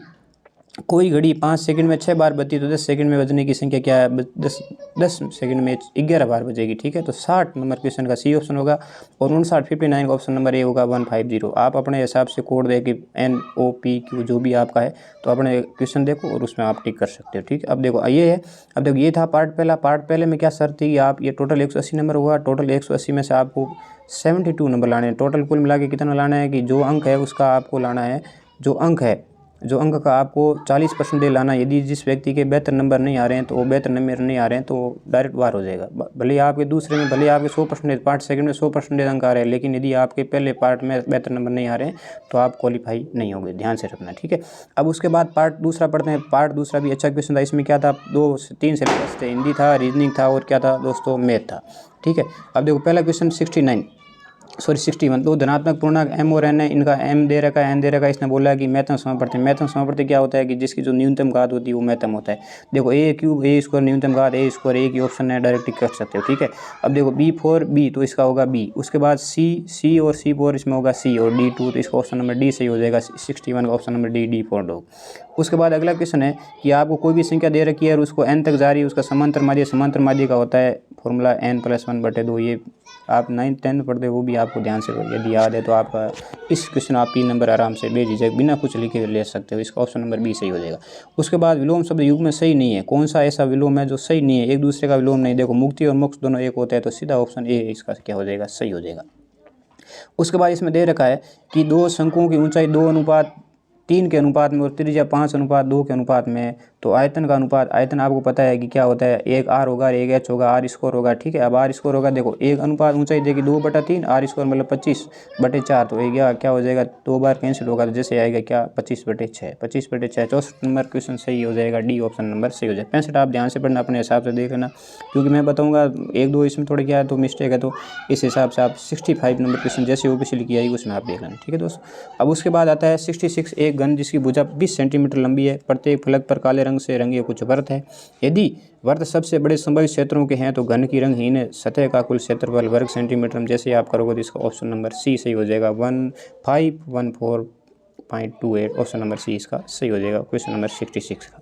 कोई घड़ी 5 सेकंड में 6 बार बजती तो 10 सेकंड में बजने की संख्या क्या है, 10 सेकंड में 11 बार बजेगी, ठीक है। तो 60 नंबर क्वेश्चन का सी ऑप्शन होगा। और 59 का ऑप्शन नंबर ए होगा, 150। आप अपने हिसाब से कोड दे कि NOPQ जो भी आपका है, तो अपने क्वेश्चन देखो और उसमें आप टिक कर सकते हो, ठीक है। अब देखो ये है, अब देखो ये था पार्ट पहला। पार्ट पहले में क्या शर्त थी कि आप ये टोटल 180 नंबर हुआ। टोटल 180 में से आपको 72 नंबर लाने हैं। टोटल कुल मिला के कितना लाना है कि जो अंक है उसका आपको लाना है, जो अंक का आपको 40% लाना। यदि जिस व्यक्ति के बेहतर नंबर नहीं आ रहे हैं तो वो बेहतर नंबर नहीं आ रहे हैं तो डायरेक्ट बाहर हो जाएगा। भले आपके दूसरे में भले आपके 100%, पार्ट सेकंड में 100% अंक आ रहे हैं, लेकिन यदि आपके पहले पार्ट में बेहतर नंबर नहीं आ रहे हैं तो आप क्वालिफाई नहीं होंगे, ध्यान से रखना, ठीक है। अब उसके बाद पार्ट दूसरा पढ़ते हैं। पार्ट दूसरा भी अच्छा क्वेश्चन था। इसमें क्या था, 2 से 3 सिलेबस थे, हिंदी था, रीजनिंग था और क्या था दोस्तों, मैथ था, ठीक है। अब देखो पहला क्वेश्चन 61 तो धनात्मक पूर्णांक m और n है, इनका m दे रखा है, n दे रखा है। इसने बोला है कि महत्तम समापवर्ती। महत्तम समापवर्ती क्या होता है कि जिसकी जो न्यूनतम घात होती है वो महत्तम होता है। देखो a³ a² न्यूनतम घात a², एक ही ऑप्शन है, डायरेक्ट टिक कर सकते हो, ठीक है। अब देखो B4 b तो इसका होगा b। उसके बाद C और C4 इसमें होगा C, और D2 तो इसका ऑप्शन नंबर डी सही हो जाएगा। 61 का option number D for dog. उसके बाद अगला क्वेश्चन है कि आपको कोई भी संख्या दे रखी है और उसको n तक जारी है, उसका समांतर माध्य का होता है फॉर्मूला n+1/2। ये आप 9th 10th पढ़ते हो, वो भी आपको ध्यान से यदि याद है तो आपका इस क्वेश्चन आप 3 नंबर आराम से बेझिझक बिना कुछ लिखे ले सकते हो। इसका ऑप्शन नंबर बी सही हो जाएगा। उसके बाद विलोम शब्द युग में सही नहीं है। कौन सा ऐसा विलोम है जो सही नहीं है, एक दूसरे का विलोम नहीं। देखो मुक्ति और मोक्ष दोनों एक होता है, तो सीधा ऑप्शन ए इसका क्या हो जाएगा, सही हो जाएगा। उसके बाद इसमें दे रखा है कि 2 शंकुओं की ऊंचाई 2:5 3 के अनुपात में और त्रिज्या 5:2 के अनुपात में है। तो आयतन का अनुपात, आयतन आपको पता है कि क्या होता है, एक आर होगा, एक एच होगा, आर स्क्वायर होगा, ठीक है। अब आर स्क्वायर होगा, देखो एक अनुपात ऊंचाई देगी 2/3, आर स्क्वायर मतलब 25/4, तो ये क्या हो जाएगा, 2 बार कैंसिल होगा, तो जैसे आएगा क्या 25/6, 25/6। 64 नंबर क्वेश्चन सही हो जाएगा, डी ऑप्शन नंबर सही हो जाएगा। 65 आप ध्यान से पढ़ना, अपने हिसाब से देख लेना, क्योंकि मैं बताऊँगा 1-2 इसमें थोड़े क्या है तो मिस्टेक है, तो इस हिसाब से आप 65 नंबर क्वेश्चन जैसे ओबीसी लिखी आई उसमें आप देख लेना, ठीक है दोस्तों। अब उसके बाद आता है 66, एक घन जिसकी भुजा 20 सेंटीमीटर लंबी है, प्रत्येक फलक पर काले रंग से रंगे कुछ वृत्त है। यदि वृत्त सबसे बड़े संभावित क्षेत्रों के हैं तो घन की रंगहीन सतह का कुल क्षेत्रफल वर्ग सेंटीमीटर में जैसे आप करोगे तो इसका ऑप्शन नंबर सी सही हो जाएगा, 1514.28, ऑप्शन नंबर सी इसका सही हो जाएगा क्वेश्चन नंबर 66 का।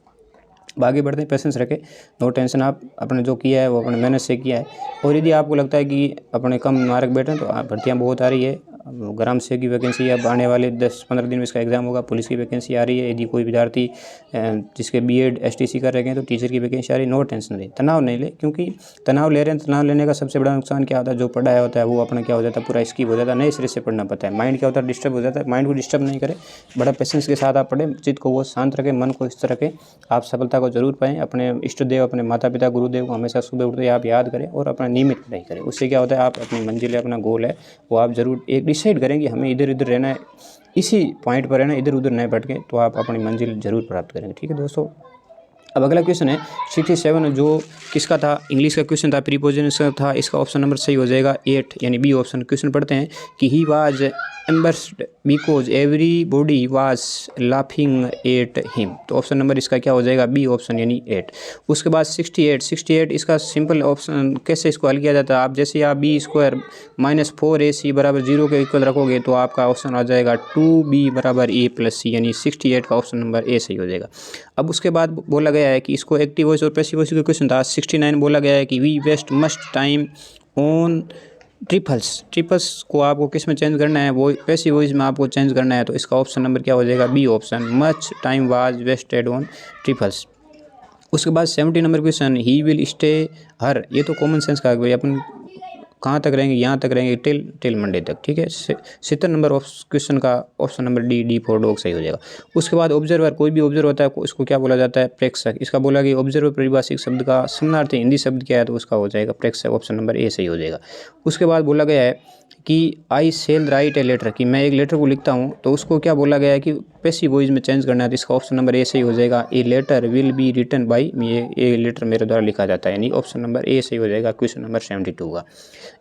आगे बढ़ते हैं, पेशेंस रखें, नो टेंशन, आप अपने जो किया है वो अपने मेहनत से किया है। और यदि आपको लगता है कि अपने कम मार्क बैठे तो भर्तियाँ बहुत आ रही है, ग्राम सेवक की वैकेंसी अब आने वाले 10-15 दिन में इसका एग्ज़ाम होगा, पुलिस की वैकेंसी आ रही है। यदि कोई विद्यार्थी जिसके बीएड एसटीसी कर रहे हैं तो टीचर की वैकेंसी आ रही है। नो टेंशन ले, तनाव नहीं ले, क्योंकि तनाव ले रहे हैं, तनाव लेने का सबसे बड़ा नुकसान क्या होता है, जो पढ़ाया होता है वो अपना क्या हो जाता है, पूरा स्किप हो जाता है, नए सिरे से पढ़ना पड़ता है। माइंड क्या होता है, डिस्टर्ब हो जाता है। माइंड को डिस्टर्ब नहीं करे, बड़ा पेशेंस के साथ आप पढ़ें, चित्त को वो शांत रखें, मन को इस तरह रखें, आप सफलता को जरूर पाएँ। अपने इष्ट देव, अपने माता पिता, गुरुदेव को हमेशा सुबह उठते आप याद करें और अपना नियमित पढ़ाई करें। उससे क्या होता है, आप अपनी मंजिल है, अपना गोल है, वो आप जरूर एक डिसाइड करें कि हमें इधर उधर रहना है, इसी पॉइंट पर रहना, इधर उधर नहीं भटके, तो आप अपनी मंजिल जरूर प्राप्त करेंगे, ठीक है दोस्तों। अब अगला क्वेश्चन है 67, जो किसका था, इंग्लिश का क्वेश्चन था, प्रीपोजिशन था, इसका ऑप्शन नंबर सही हो जाएगा 8 यानी बी ऑप्शन। क्वेश्चन पढ़ते हैं कि he was embarrassed because everybody was laughing at him, तो ऑप्शन नंबर इसका क्या हो जाएगा, बी ऑप्शन यानी 8। उसके बाद 68 इसका सिंपल ऑप्शन कैसे इसको हल किया जाता है, आप जैसे आप बी स्क्वायर माइनस 4ac बराबर 0 के इक्वल रखोगे तो आपका ऑप्शन आ जाएगा 2b बराबर a प्लस c, यानी 68 का ऑप्शन नंबर ए सही हो जाएगा। अब उसके बाद बोला गया है कि इसको एक्टिव वॉइस और पैसिव वॉइस का क्वेश्चन था। 69 बोला गया है कि we waste must time on trifles को आपको किस में चेंज करना है, वो पैसिव वॉइस में आपको चेंज करना है, तो इसका ऑप्शन नंबर क्या हो जाएगा, B option, much time was wasted on triples. उसके बाद 70 number question, he will stay here, ये तो कॉमन सेंस का भाई, अपन कहाँ तक रहेंगे, यहाँ तक रहेंगे टिल मंडे तक, ठीक है। 70 नंबर क्वेश्चन का option number D for dog सही हो जाएगा। उसके बाद ऑब्जर्वर, कोई भी ऑब्जर्वर होता है इसको क्या बोला जाता है, प्रेक्षक। इसका बोला कि ऑब्जर्वर परिभाषिक शब्द का समानार्थी हिंदी शब्द क्या है, तो उसका हो जाएगा प्रेक्षक, ऑप्शन नंबर ए सही हो जाएगा। उसके बाद बोला गया है कि आई सेल राइट ए लेटर, कि मैं एक लेटर को लिखता हूँ, तो उसको क्या बोला गया है कि पैसिव वॉइस में चेंज करना है, तो इसका ऑप्शन नंबर ए सही हो जाएगा, a letter will be written by me, ये लेटर मेरे द्वारा लिखा जाता है, यानी ऑप्शन नंबर ए सही हो जाएगा क्वेश्चन नंबर 72 का।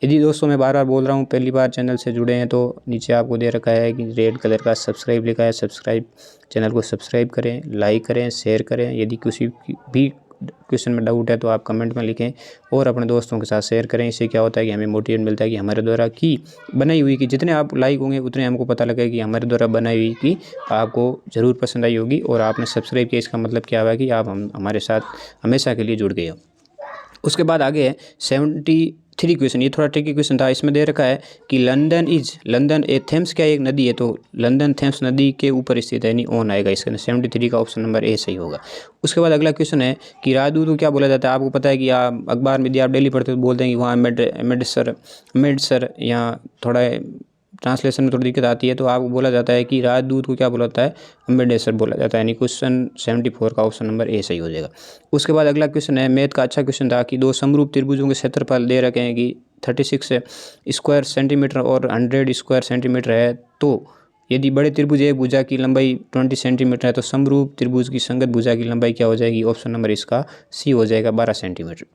यदि दोस्तों मैं बार बार बोल रहा हूँ, पहली बार चैनल से जुड़े हैं तो नीचे आपको दे रखा है कि रेड कलर का सब्सक्राइब लिखा है, सब्सक्राइब, चैनल को सब्सक्राइब करें, लाइक करें, शेयर करें। यदि किसी भी क्वेश्चन में डाउट है तो आप कमेंट में लिखें और अपने दोस्तों के साथ शेयर करें। इससे क्या होता है कि हमें मोटिवेट मिलता है कि हमारे द्वारा की बनाई हुई, कि जितने आप लाइक होंगे उतने हमको पता लगेगा कि हमारे द्वारा बनाई हुई की आपको ज़रूर पसंद आई होगी और आपने सब्सक्राइब किया। इसका मतलब क्या हुआ कि आप हमारे साथ हमेशा के लिए जुड़ गए हो। उसके बाद आगे है 73 क्वेश्चन, ये थोड़ा ट्रिकी क्वेश्चन था। इसमें दे रखा है कि लंदन ए थेम्स क्या एक नदी है, तो लंदन थेम्स नदी के ऊपर स्थित है, यानी ऑन आएगा इसके अंदर। 73 का ऑप्शन नंबर ए सही होगा। उसके बाद अगला क्वेश्चन है कि राजदूत को क्या बोला जाता है। आपको पता है कि आप अखबार में यदि आप डेली पढ़ते हो तो बोलते हैं कि वहाँ मेडसर, यहाँ थोड़ा ट्रांसलेशन में थोड़ी दिक्कत आती है, तो आपको बोला जाता है कि राजदूत को क्या बोला जाता है, अम्बेसडर बोला जाता है, यानी क्वेश्चन 74 का ऑप्शन नंबर ए सही हो जाएगा। उसके बाद अगला क्वेश्चन है, मैथ का अच्छा क्वेश्चन था कि दो समरूप त्रिभुजों के क्षेत्रफल दे रखे हैं कि 36 स्क्वायर सेंटीमीटर और 100 स्क्वायर सेंटीमीटर है, तो यदि बड़े त्रिभुज एक भुजा की लंबाई 20 सेंटीमीटर है तो समरूप त्रिभुज की संगत भुजा की लंबाई क्या हो जाएगी, ऑप्शन नंबर इसका सी हो जाएगा, 12 सेंटीमीटर।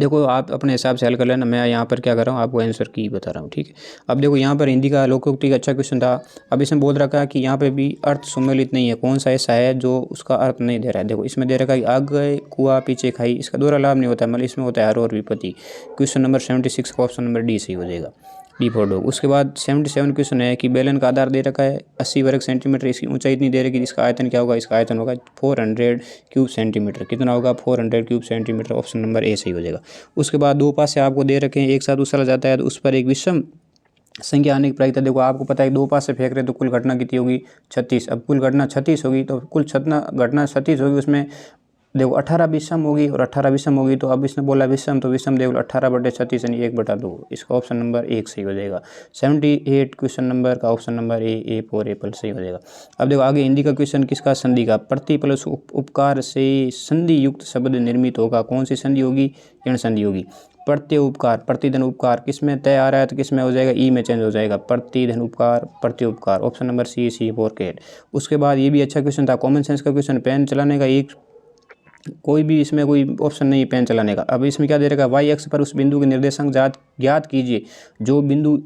देखो आप अपने हिसाब से हल कर लेना, मैं यहाँ पर क्या कर रहा हूँ आपको आंसर की बता रहा हूँ, ठीक है। अब देखो यहाँ पर हिंदी का लोकोक्ति का अच्छा क्वेश्चन था। अब इसमें बोल रखा है कि यहाँ पे भी अर्थ सम्मिलित नहीं है, कौन सा ऐसा है जो उसका अर्थ नहीं दे रहा है। देखो इसमें दे रखा है कि आगे कुआ पीछे खाई, इसका दोहरा लाभ नहीं होता है, मतलब इसमें होता है हर और विपत्ति। क्वेश्चन नंबर 76 का ऑप्शन नंबर डी सही हो जाएगा, डी फॉर डॉग। उसके बाद 77 क्वेश्चन है कि बेलन का आधार दे रखा है 80 वर्ग सेंटीमीटर, इसकी ऊंचाई इतनी दे रखी, इसका आयतन क्या होगा, इसका आयतन होगा 400 क्यूब सेंटीमीटर। कितना होगा, 400 cube centimetre, option number A सही हो जाएगा। उसके बाद दो पास से आपको दे रखे हैं, एक साथ उछला जाता है तो उस पर एक विषम संख्या आने की प्रायिकता। देखो आपको पता है दो पास से फेंक रहे तो कुल घटना कितनी होगी, 36। अब कुल घटना 36 होगी तो कुल घटना 36 होगी, उसमें देखो 18 विषम होगी और 18 विषम होगी, तो अब इसने बोला विषम, तो विषम देखो 18/36 यानी 1/2, इसका ऑप्शन नंबर 1 सही हो जाएगा। 78 क्वेश्चन नंबर का option number A for Apple सही हो जाएगा। अब देखो आगे हिंदी का क्वेश्चन किसका, संधि का। प्रति प्लस उपकार से संधि युक्त शब्द निर्मित होगा, कौन सी संधि होगी, ऋण संधि होगी। प्रत्यय उपकार, प्रतिधन उपकार, किस में तय आ रहा है तो किस में हो जाएगा, ई में चेंज हो जाएगा, प्रतिधन उपकार, प्रत्यय उपकार, option number C for cat. उसके बाद ये भी अच्छा क्वेश्चन था, कॉमन सेंस का क्वेश्चन, पेन चलाने का एक कोई भी इसमें कोई ऑप्शन नहीं है पेन चलाने का। अब इसमें क्या दे रखा है, वाई एक्स पर उस बिंदु के निर्देशांक ज्ञात कीजिए जो बिंदु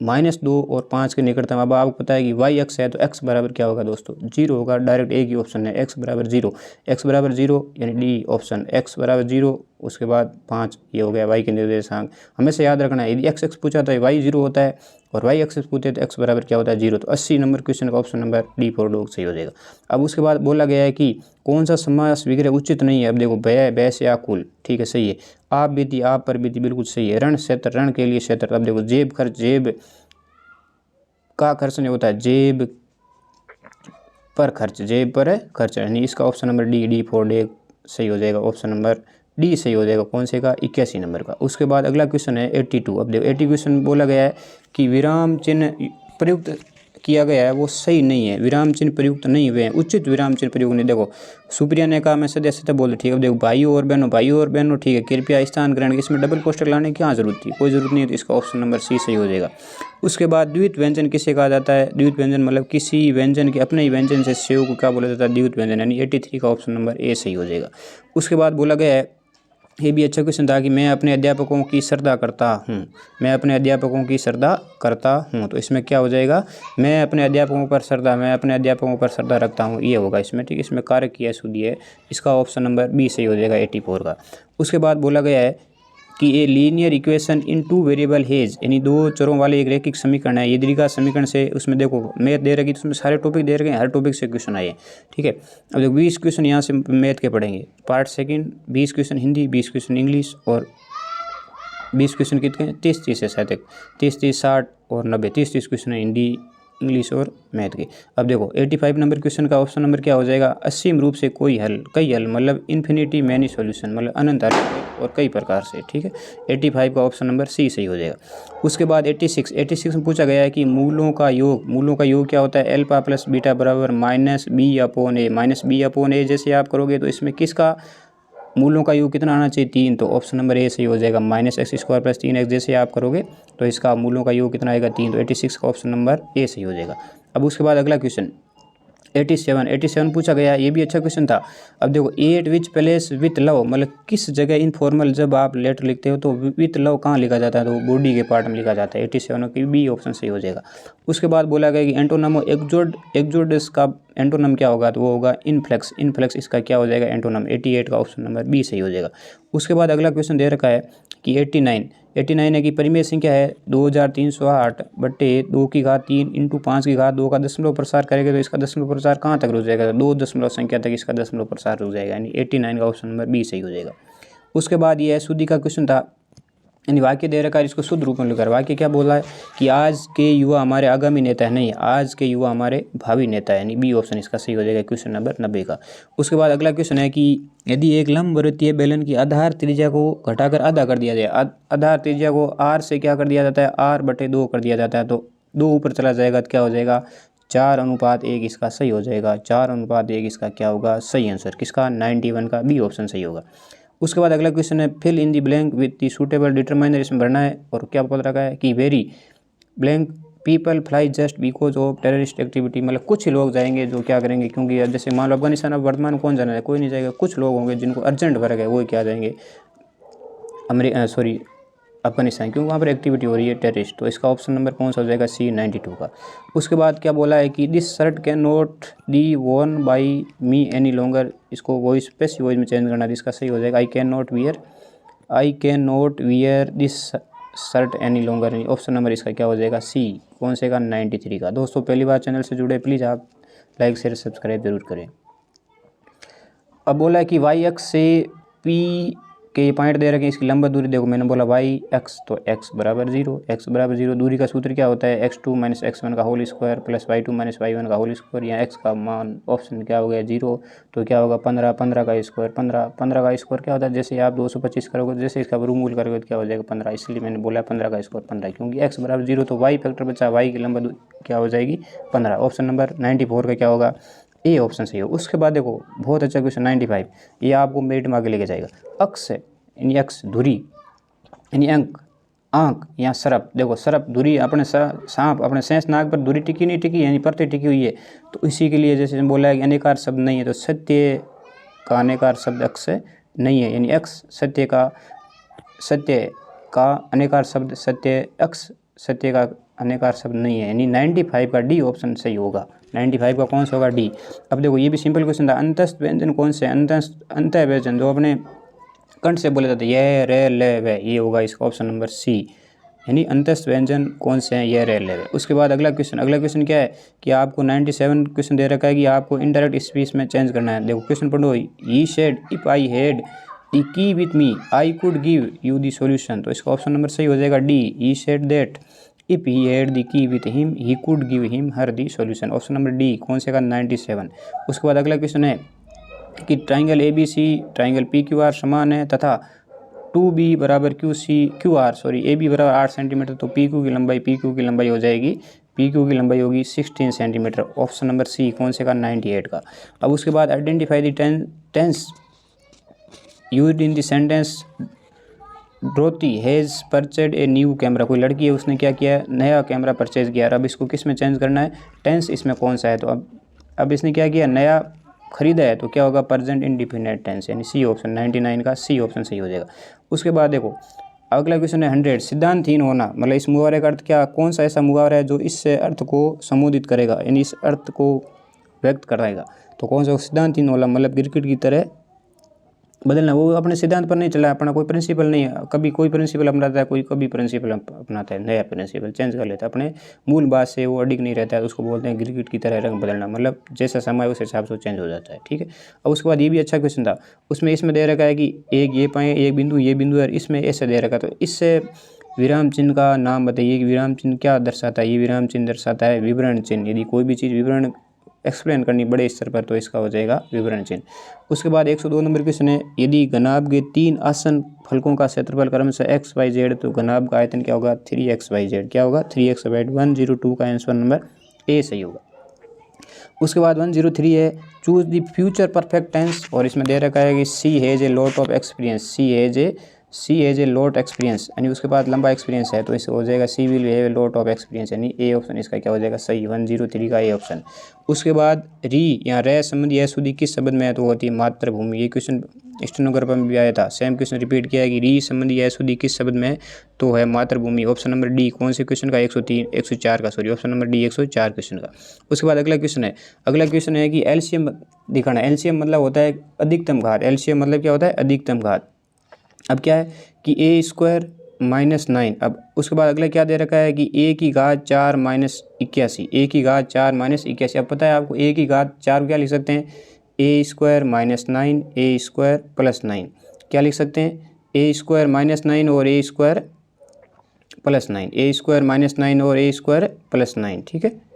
-2 और 5 के निकटतम। अब आपको पता है कि वाई एक्स है तो एक्स बराबर क्या होगा दोस्तों, 0 होगा, डायरेक्ट एक ही ऑप्शन है, एक्स बराबर 0, एक्स बराबर 0 यानी डी ऑप्शन, एक्स बराबर 0 उसके बाद 5 ये हो गया वाई के निर्देशांक। हमेशा याद रखना है, यदि एक्स पूछा तो वाई 0 होता है और वाई एक्स पूछे तो एक्स बराबर क्या होता है 0। तो 80 नंबर क्वेश्चन का option number D for dog सही हो जाएगा। अब उसके बाद बोला गया है कि कौन सा समास विग्रह उचित नहीं है। अब देखो भय, बैस या कुल, ठीक है सही है। आप बीती, आप पर बीती, बिल्कुल सही है। ऋण क्षेत्र, ऋण के लिए क्षेत्र। अब देखो जेब खर्च, जेब का खर्च नहीं होता है, जेब पर खर्च, जेब पर है खर्च, यानी इसका option number D for day सही हो जाएगा, ऑप्शन नंबर डी सही हो जाएगा। कौन से का, 81 नंबर का। उसके बाद अगला क्वेश्चन है 82। अब देखो 80 क्वेश्चन बोला गया है कि विराम चिन्ह प्रयुक्त किया गया है वो सही नहीं है, विराम चिन्ह प्रयुक्त नहीं हुए हैं, उचित विराम चिन्ह प्रयुक्त नहीं। देखो सुप्रिया ने कहा मैं सदस्य बोल, ठीक है। अब देखो भाइयों और बहनों, ठीक है, कृपया स्थान ग्रहण, इसमें डबल पोस्टर लाने की क्या जरूरत थी, कोई जरूरत नहीं है, तो इसका ऑप्शन नंबर सी सही हो जाएगा। उसके बाद द्वित व्यंजन किसे कहा जाता है, द्वित व्यंजन मतलब किसी व्यंजन के अपने ही व्यंजन से सेव को क्या बोला जाता है, द्वित व्यंजन, यानी 83 का ऑप्शन नंबर ए सही हो जाएगा। उसके बाद बोला गया है, ये भी अच्छा क्वेश्चन था कि मैं अपने अध्यापकों की श्रद्धा करता हूँ, मैं अपने अध्यापकों की श्रद्धा करता हूँ, तो इसमें क्या हो जाएगा, मैं अपने अध्यापकों पर श्रद्धा रखता हूँ, ये होगा इसमें, ठीक है। इसमें कार्य किया शुद्धि है, इसका ऑप्शन नंबर बी सही हो जाएगा 84 का। उसके बाद बोला गया है कि a linear equation in 2 variable hedge, यानी 2 चरों वाले एक रैखिक समीकरण है। ये दीर्घा समीकरण से, उसमें देखो मैथ दे रखी तो उसमें सारे टॉपिक दे रखे हैं, हर टॉपिक से क्वेश्चन आए, ठीक है। अब देखो 20 क्वेश्चन यहाँ से मैथ के पढ़ेंगे, part second, 20 question Hindi, 20 question English, और 20 क्वेश्चन कितने, 30 है शायद, 30 60 और 90, 30 क्वेश्चन है हिंदी, इंग्लिश और मैथ के। अब देखो 85 नंबर क्वेश्चन का ऑप्शन नंबर क्या हो जाएगा, असीम रूप से कोई हल, कई हल मतलब इन्फिनिटी मैनी सॉल्यूशन, मतलब अनंत हल और कई प्रकार से, ठीक है। 85 का ऑप्शन नंबर सी सही हो जाएगा। उसके बाद 86 में पूछा गया है कि मूलों का योग क्या होता है, अल्फा प्लस बीटा बराबर -b/a, जैसे आप करोगे तो इसमें किसका मूलों का योग कितना आना चाहिए, 3, तो ऑप्शन नंबर ए सही हो जाएगा। -x² + 3x जैसे आप करोगे तो इसका मूलों का योग कितना आएगा, 3, तो 86 का ऑप्शन नंबर ए सही हो जाएगा। अब उसके बाद अगला क्वेश्चन 87 पूछा गया, ये भी अच्छा क्वेश्चन था। अब देखो eight which place with love, मतलब किस जगह इनफॉर्मल जब आप लेटर लिखते हो तो विथ लव कहाँ लिखा जाता है, तो बॉडी के पार्ट में लिखा जाता है। 87 की बी ऑप्शन सही हो जाएगा। उसके बाद बोला गया कि एंटोनम एक्सोडस का एंटोनम क्या होगा, तो वो होगा इनफ्लक्स, इसका क्या हो जाएगा एंटोनम। 88 का ऑप्शन नंबर बी सही हो जाएगा। उसके बाद अगला क्वेश्चन दे रखा है कि 89 है कि परिमेय संख्या है 2308/2 की घात 3 × 5 की घात 2 का दशमलव प्रसार करेंगे तो इसका दशमलव प्रसार कहाँ तक रुक जाएगा, 2 दशमलव संख्या तक इसका दशमलव प्रसार रुक जाएगा, यानी 89 का ऑप्शन नंबर बी सही हो जाएगा। उसके बाद ये शुद्धि का क्वेश्चन था, यानी वाक्य दे रखा है, इसको शुद्ध रूप में लिखा। वाक्य क्या बोला है कि आज के युवा हमारे आगामी नेता है, नहीं, आज के युवा हमारे भावी नेता है, यानी बी ऑप्शन इसका सही हो जाएगा क्वेश्चन नंबर 90 का। उसके बाद अगला क्वेश्चन है कि यदि एक लंबवृत्तीय बेलन की आधार त्रिज्या को घटाकर आधा कर दिया जाए, आधार त्रिज्या को r से क्या कर दिया जाता है, r/2 कर दिया जाता है, तो 2 ऊपर चला जाएगा तो क्या हो जाएगा 4:1 इसका सही हो जाएगा। 4:1 इसका क्या होगा सही आंसर, किसका 91 का बी ऑप्शन सही होगा। उसके बाद अगला क्वेश्चन है fill in the blank with the suitable determiner, इसमें भरना है और क्या पता रखा है कि very blank people fly just because of terrorist activity, मतलब कुछ ही लोग जाएंगे जो क्या करेंगे, क्योंकि जैसे मान लो अफगानिस्तान, अब वर्तमान में कौन जाना है, कोई नहीं जाएगा, कुछ लोग होंगे जिनको अर्जेंट वर्क है वो क्या जाएंगे अफगानिस्तान, क्योंकि वहाँ पर एक्टिविटी हो रही है टेररिस्ट, तो इसका ऑप्शन नंबर कौन सा हो जाएगा सी 92 का। उसके बाद क्या बोला है कि this shirt can not be worn by me any longer, इसको वॉइस पैसिव वॉइस में चेंज करना है, इसका सही हो जाएगा I can not wear this shirt any longer, option number इसका क्या हो जाएगा सी, कौन से का 93 का। दोस्तों पहली बार चैनल से जुड़े प्लीज़ आप लाइक शेयर सब्सक्राइब जरूर करें। अब बोला है कि वाई एक्स से पी कि ये पॉइंट दे रखे हैं, इसकी लंबा दूरी देखो, मैंने बोला वाई एक्स, तो एक्स बराबर जीरो, दूरी का सूत्र क्या होता है, x2 माइनस x1 का whole square plus y2 minus y1 का होल स्क्वायर। यहाँ x का मान ऑप्शन क्या हो गया 0, तो क्या होगा 15, 15 का स्क्वायर 15, 15 का स्क्वायर क्या होता है, जैसे आप 225 करोगे, जैसे इसका वर्गमूल करोगे तो क्या हो जाएगा 15, इसलिए मैंने बोला 15 का स्क्वायर 15, क्योंकि x बराबर 0 तो y फैक्टर बचा, y की लंबा क्या हो जाएगी 15। ऑप्शन नंबर 94 का क्या होगा, ए ऑप्शन सही हो। उसके बाद देखो बहुत अच्छा क्वेश्चन 95, ये आपको मेरिट में आगे लेके जाएगा। अक्स है यानी अक्स, धुरी यानी अंक, आंक या सरप, देखो सरप धुरी, अपने सांप अपने शेष नाग पर धुरी टिकी नहीं टिकी यानी परते टिकी हुई है, तो इसी के लिए जैसे बोला है कि अनेकार शब्द नहीं है, तो सत्य का अनेकार शब्द अक्स नहीं है, यानी अक्स सत्य का अनेकार शब्द सत्य, अक्स सत्य का अनेकार शब्द नहीं है, यानी 95 का डी ऑप्शन सही होगा। 95 का कौन सा होगा, डी। अब देखो ये भी सिंपल क्वेश्चन था, अंतस्थ व्यंजन कौन से, अंत व्यंजन जो अपने कंठ से बोले जाते हैं, ये रे ले वे, ये होगा इसका ऑप्शन नंबर सी, यानी अंतस्थ व्यंजन कौन से हैं, ये रे ले वे। उसके बाद अगला क्वेश्चन क्या है कि आपको 97 क्वेश्चन दे रखा है कि आपको इनडायरेक्ट स्पीच में चेंज करना है। देखो क्वेश्चन पढ़ो, he said if I had the key with me I could give you the solution, तो इसका ऑप्शन नंबर सही हो जाएगा D, he said that if he had the key with him he could give him her the solution, option number D कौन से का 97। उसके बाद अगला क्वेश्चन है कि triangle A B C triangle P Q R समान है तथा 2b बराबर क्यू आर ए बी बराबर 8 सेंटीमीटर, तो पी क्यू की लंबाई हो जाएगी, पी क्यू की लंबाई होगी 16 सेंटीमीटर, ऑप्शन नंबर सी कौन से का 98 का। अब उसके बाद identify the tense used in the sentence Dorothy has purchased a new camera, कोई लड़की है उसने क्या किया, नया कैमरा परचेज किया। अब इसको किस में चेंज करना है, टेंस इसमें कौन सा है, तो अब इसने क्या किया, नया खरीदा है, तो क्या होगा प्रेजेंट इंडिफिनिट टेंस, यानी सी ऑप्शन 99 का सी ऑप्शन सही हो जाएगा। उसके बाद देखो अगला क्वेश्चन है 100, सिद्धांतहीन होना, मतलब इस मुहावरे का अर्थ क्या, कौन सा ऐसा मुहावरा है जो इससे अर्थ को संबोधित करेगा, यानी इस अर्थ को व्यक्त कराएगा, तो कौन सा सिद्धांतहीन होना, मतलब क्रिकेट की तरह बदलना, वो अपने सिद्धांत पर नहीं चला, अपना कोई प्रिंसिपल नहीं है, कभी कोई प्रिंसिपल अपनाता है, कोई कभी प्रिंसिपल अपनाता है, नया प्रिंसिपल चेंज कर लेता है, अपने मूल बात से वो अडिग नहीं रहता है, तो उसको बोलते हैं क्रिकेट की तरह रंग बदलना, मतलब जैसा समय उस हिसाब से चेंज हो जाता है, ठीक है। अब उसके बाद ये भी अच्छा क्वेश्चन था, इसमें दे रखा है कि एक ये पाए एक बिंदु ये बिंदु है, इसमें ऐसे दे रखा है, तो इससे विराम चिन्ह का नाम बताइए कि विराम चिन्ह क्या दर्शाता है, ये विराम चिन्ह दर्शाता है विवरण चिन्ह, यदि कोई भी चीज़ विवरण एक्सप्लेन करनी बड़े स्तर पर तो इसका हो जाएगा विवरण चिन्ह। उसके बाद 102 नंबर क्वेश्चन है, यदि घनाभ के 3 आसन फलकों का क्षेत्रफल क्रमशः एक्स वाई जेड, तो घनाभ का आयतन क्या होगा 3xyz, क्या होगा 3xyz। 102 का आंसर नंबर ए सही होगा। उसके बाद 103 है, choose the future perfect tense, और इसमें दे रखा है कि she has a lot of experience, she has a lot experience, यानी उसके बाद लंबा एक्सपीरियंस है, तो इससे हो जाएगा she will have a lot of experience, यानी ए ऑप्शन इसका क्या हो जाएगा सही, 103 का ए ऑप्शन। उसके बाद री या रे संबंधी अशुद्धि किस शब्द में है, तो होती है मातृभूमि, ये क्वेश्चन स्टेनोग्राफर में भी आया था, सेम क्वेश्चन रिपीट किया है कि री संबंधी अशुद्धि किस शब्द में है, तो है मातृभूमि, ऑप्शन नंबर डी कौन से क्वेश्चन का 104 का, sorry option number D 104 question का। उसके बाद अगला क्वेश्चन है कि एलसीएम दिखाना, एलसीएम मतलब होता है अधिकतम घात, एलसीएम मतलब क्या होता है अधिकतम घात। अब क्या है कि ए स्क्वायर -9, अब उसके बाद अगला क्या दे रखा है कि ए की घात 4 - 81, ए की घात 4 - 81। अब पता है आपको ए की घात 4 क्या लिख सकते हैं, ए स्क्वायर -9 ए स्क्वायर +9, क्या लिख सकते हैं ए स्क्वायर -9 और ए स्क्वायर +9, ए स्क्वायर -9 और ए स्क्वायर +9, ठीक है।